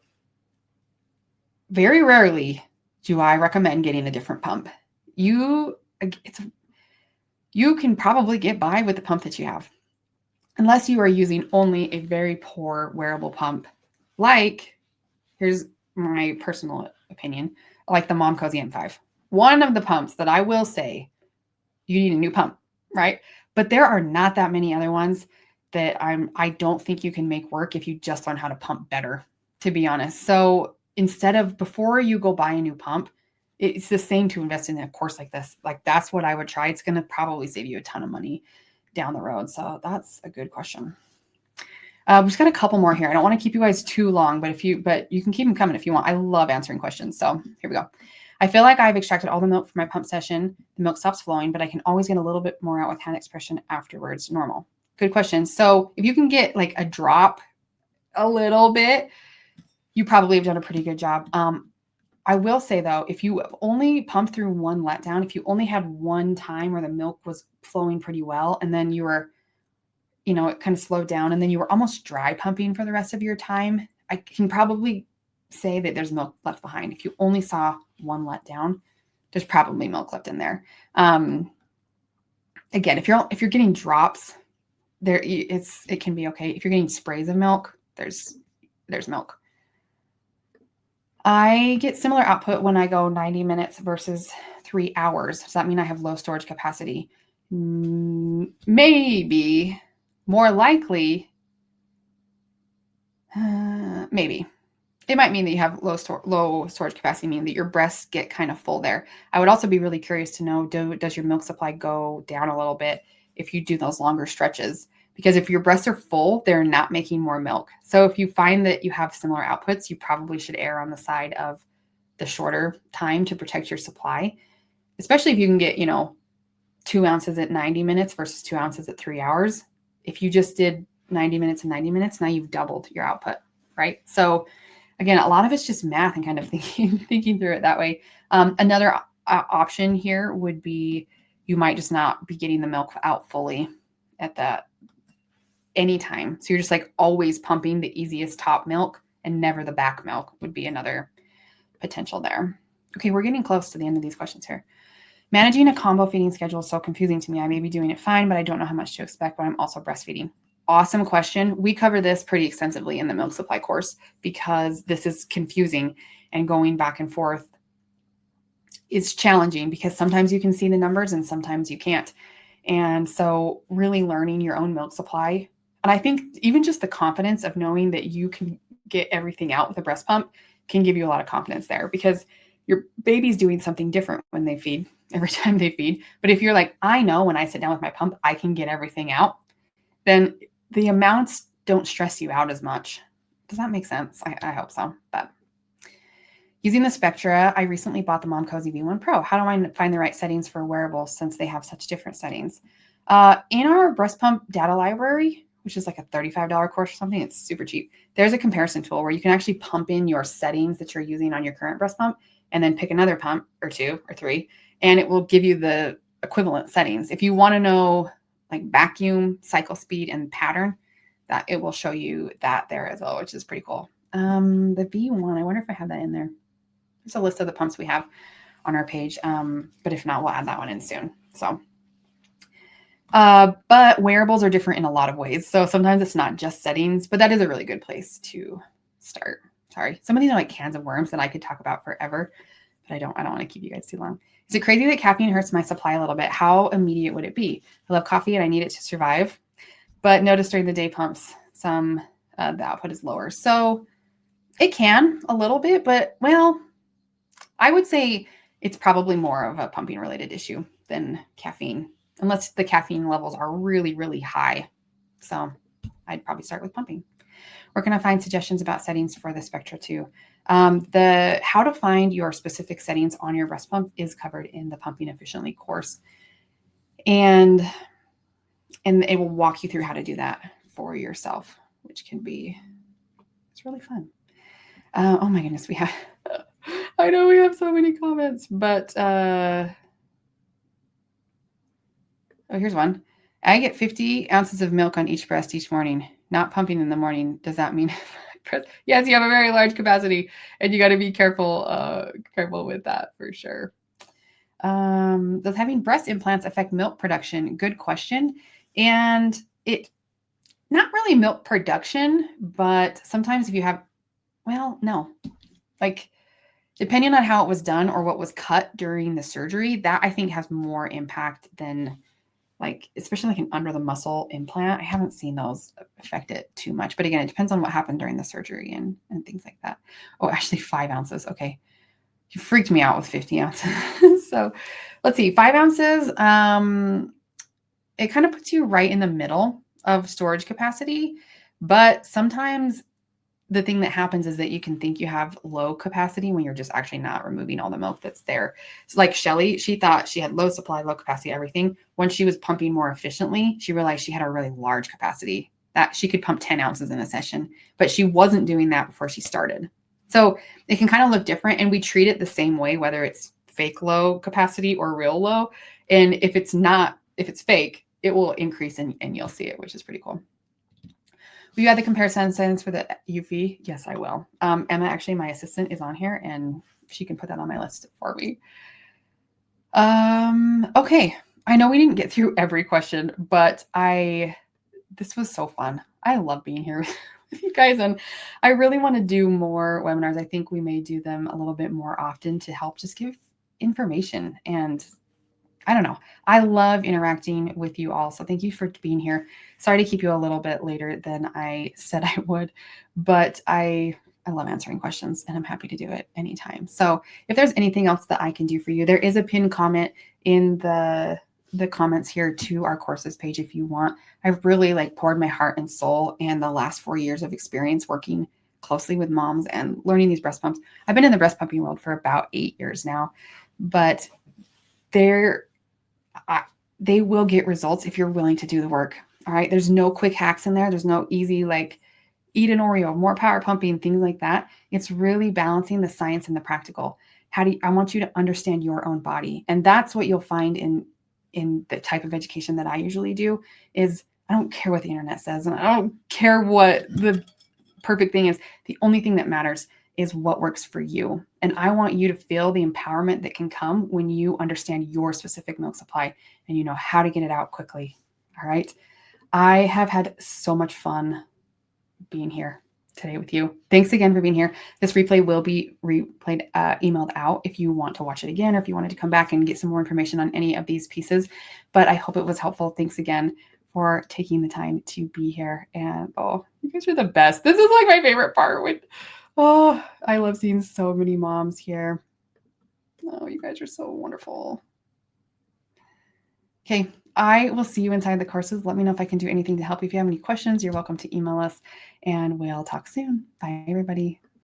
Very rarely do I recommend getting a different pump. You can probably get by with the pump that you have, unless you are using only a very poor wearable pump. Like, here's my personal opinion, like the Mom Cozy M5. One of the pumps that I will say you need a new pump, right? But there are not that many other ones that I don't think you can make work if you just learn how to pump better, to be honest. So instead of, before you go buy a new pump, it's the same to invest in a course like this. Like that's what I would try. It's going to probably save you a ton of money down the road. So that's a good question. We've just got a couple more here. I don't want to keep you guys too long, but you can keep them coming if you want. I love answering questions. So here we go. I feel like I've extracted all the milk from my pump session. The milk stops flowing, but I can always get a little bit more out with hand expression afterwards. Normal. Good question. So if you can get like a drop a little bit, you probably have done a pretty good job. I will say though, if you only pump through one letdown, if you only had one time where the milk was flowing pretty well, and then you were, it kind of slowed down, and then you were almost dry pumping for the rest of your time, I can probably say that there's milk left behind. If you only saw one letdown, there's probably milk left in there. Again, if you're getting drops, it can be okay. If you're getting sprays of milk, there's milk. I get similar output when I go 90 minutes versus 3 hours. Does that mean I have low storage capacity? Maybe. More likely, Maybe. It might mean that you have low storage capacity, meaning that your breasts get kind of full there. I would also be really curious to know, does your milk supply go down a little bit if you do those longer stretches? Because if your breasts are full, they're not making more milk. So if you find that you have similar outputs, you probably should err on the side of the shorter time to protect your supply, especially if you can get, 2 ounces at 90 minutes versus 2 ounces at 3 hours. If you just did 90 minutes and 90 minutes, now you've doubled your output, right? So again, a lot of it's just math and kind of thinking through it that way. Another option here would be you might just not be getting the milk out fully at that any time. So you're just like always pumping the easiest top milk and never the back milk would be another potential there. Okay, we're getting close to the end of these questions here. Managing a combo feeding schedule is so confusing to me. I may be doing it fine, but I don't know how much to expect when I'm also breastfeeding. Awesome question. We cover this pretty extensively in the milk supply course because this is confusing and going back and forth is challenging because sometimes you can see the numbers and sometimes you can't. And so really learning your own milk supply. And I think even just the confidence of knowing that you can get everything out with a breast pump can give you a lot of confidence there because your baby's doing something different when they feed every time they feed. But if you're like, I know when I sit down with my pump, I can get everything out, then the amounts don't stress you out as much. Does that make sense? I hope so. But using the Spectra, I recently bought the Mom Cozy V1 Pro. How do I find the right settings for wearables since they have such different settings? In our breast pump data library, which is like a $35 course or something, it's super cheap. There's a comparison tool where you can actually pump in your settings that you're using on your current breast pump and then pick another pump or 2 or 3, and it will give you the equivalent settings. If you want to know like vacuum, cycle speed, and pattern, that it will show you that there as well, which is pretty cool. The V1, I wonder if I have that in there. There's a list of the pumps we have on our page, but if not, we'll add that one in soon. So, but wearables are different in a lot of ways. So sometimes it's not just settings, but that is a really good place to start. Sorry, some of these are like cans of worms that I could talk about forever, but I don't want to keep you guys too long. Is it crazy that caffeine hurts my supply a little bit? How immediate would it be? I love coffee and I need it to survive, but notice during the day pumps, the output is lower. So it can a little bit, but well, I would say it's probably more of a pumping related issue than caffeine, unless the caffeine levels are really, really high. So I'd probably start with pumping. Where can I find suggestions about settings for the Spectra 2? The how to find your specific settings on your breast pump is covered in the Pumping Efficiently course. And it will walk you through how to do that for yourself, which can be, it's really fun. Oh my goodness, we have, I know we have so many comments, but, oh, here's one. I get 50 ounces of milk on each breast each morning, not pumping in the morning. Does that mean, yes, you have a very large capacity and you got to be careful with that for sure. Does having breast implants affect milk production? Good question. And it, not really milk production, but sometimes if you have, well, no, like depending on how it was done or what was cut during the surgery, that I think has more impact than like, especially like an under the muscle implant. I haven't seen those affect it too much, but again, it depends on what happened during the surgery and things like that. Oh, actually 5 ounces. Okay. You freaked me out with 50 ounces. So let's see, 5 ounces. It kind of puts you right in the middle of storage capacity, but sometimes the thing that happens is that you can think you have low capacity when you're just actually not removing all the milk that's there. So like Shelly, she thought she had low supply, low capacity, everything. When she was pumping more efficiently, she realized she had a really large capacity that she could pump 10 ounces in a session, but she wasn't doing that before she started. So it can kind of look different, and we treat it the same way, whether it's fake low capacity or real low. And if it's fake, it will increase and you'll see it, which is pretty cool. Will you add the comparison settings for the UV? Yes, I will. Emma, actually, my assistant, is on here, and she can put that on my list for me. Okay. I know we didn't get through every question, but this was so fun. I love being here with you guys, and I really want to do more webinars. I think we may do them a little bit more often to help just give information and I don't know. I love interacting with you all. So thank you for being here. Sorry to keep you a little bit later than I said I would, but I love answering questions and I'm happy to do it anytime. So if there's anything else that I can do for you, there is a pinned comment in the comments here to our courses page if you want. I've really like poured my heart and soul and the last 4 years of experience working closely with moms and learning these breast pumps. I've been in the breast pumping world for about 8 years now, but they're they will get results if you're willing to do the work. All right. There's no quick hacks in there. There's no easy, like, eat an Oreo, more power pumping, things like that. It's really balancing the science and the practical. I want you to understand your own body. And that's what you'll find in the type of education that I usually do is I don't care what the internet says and I don't care what the perfect thing is. The only thing that matters is what works for you. And I want you to feel the empowerment that can come when you understand your specific milk supply and you know how to get it out quickly. All right. I have had so much fun being here today with you. Thanks again for being here. This replay will be replayed, emailed out if you want to watch it again or if you wanted to come back and get some more information on any of these pieces. But I hope it was helpful. Thanks again for taking the time to be here. And oh, you guys are the best. This is like my favorite part. I love seeing so many moms here. Oh, you guys are so wonderful. Okay, I will see you inside the courses. Let me know if I can do anything to help you. If you have any questions, you're welcome to email us, and we'll talk soon. Bye, everybody.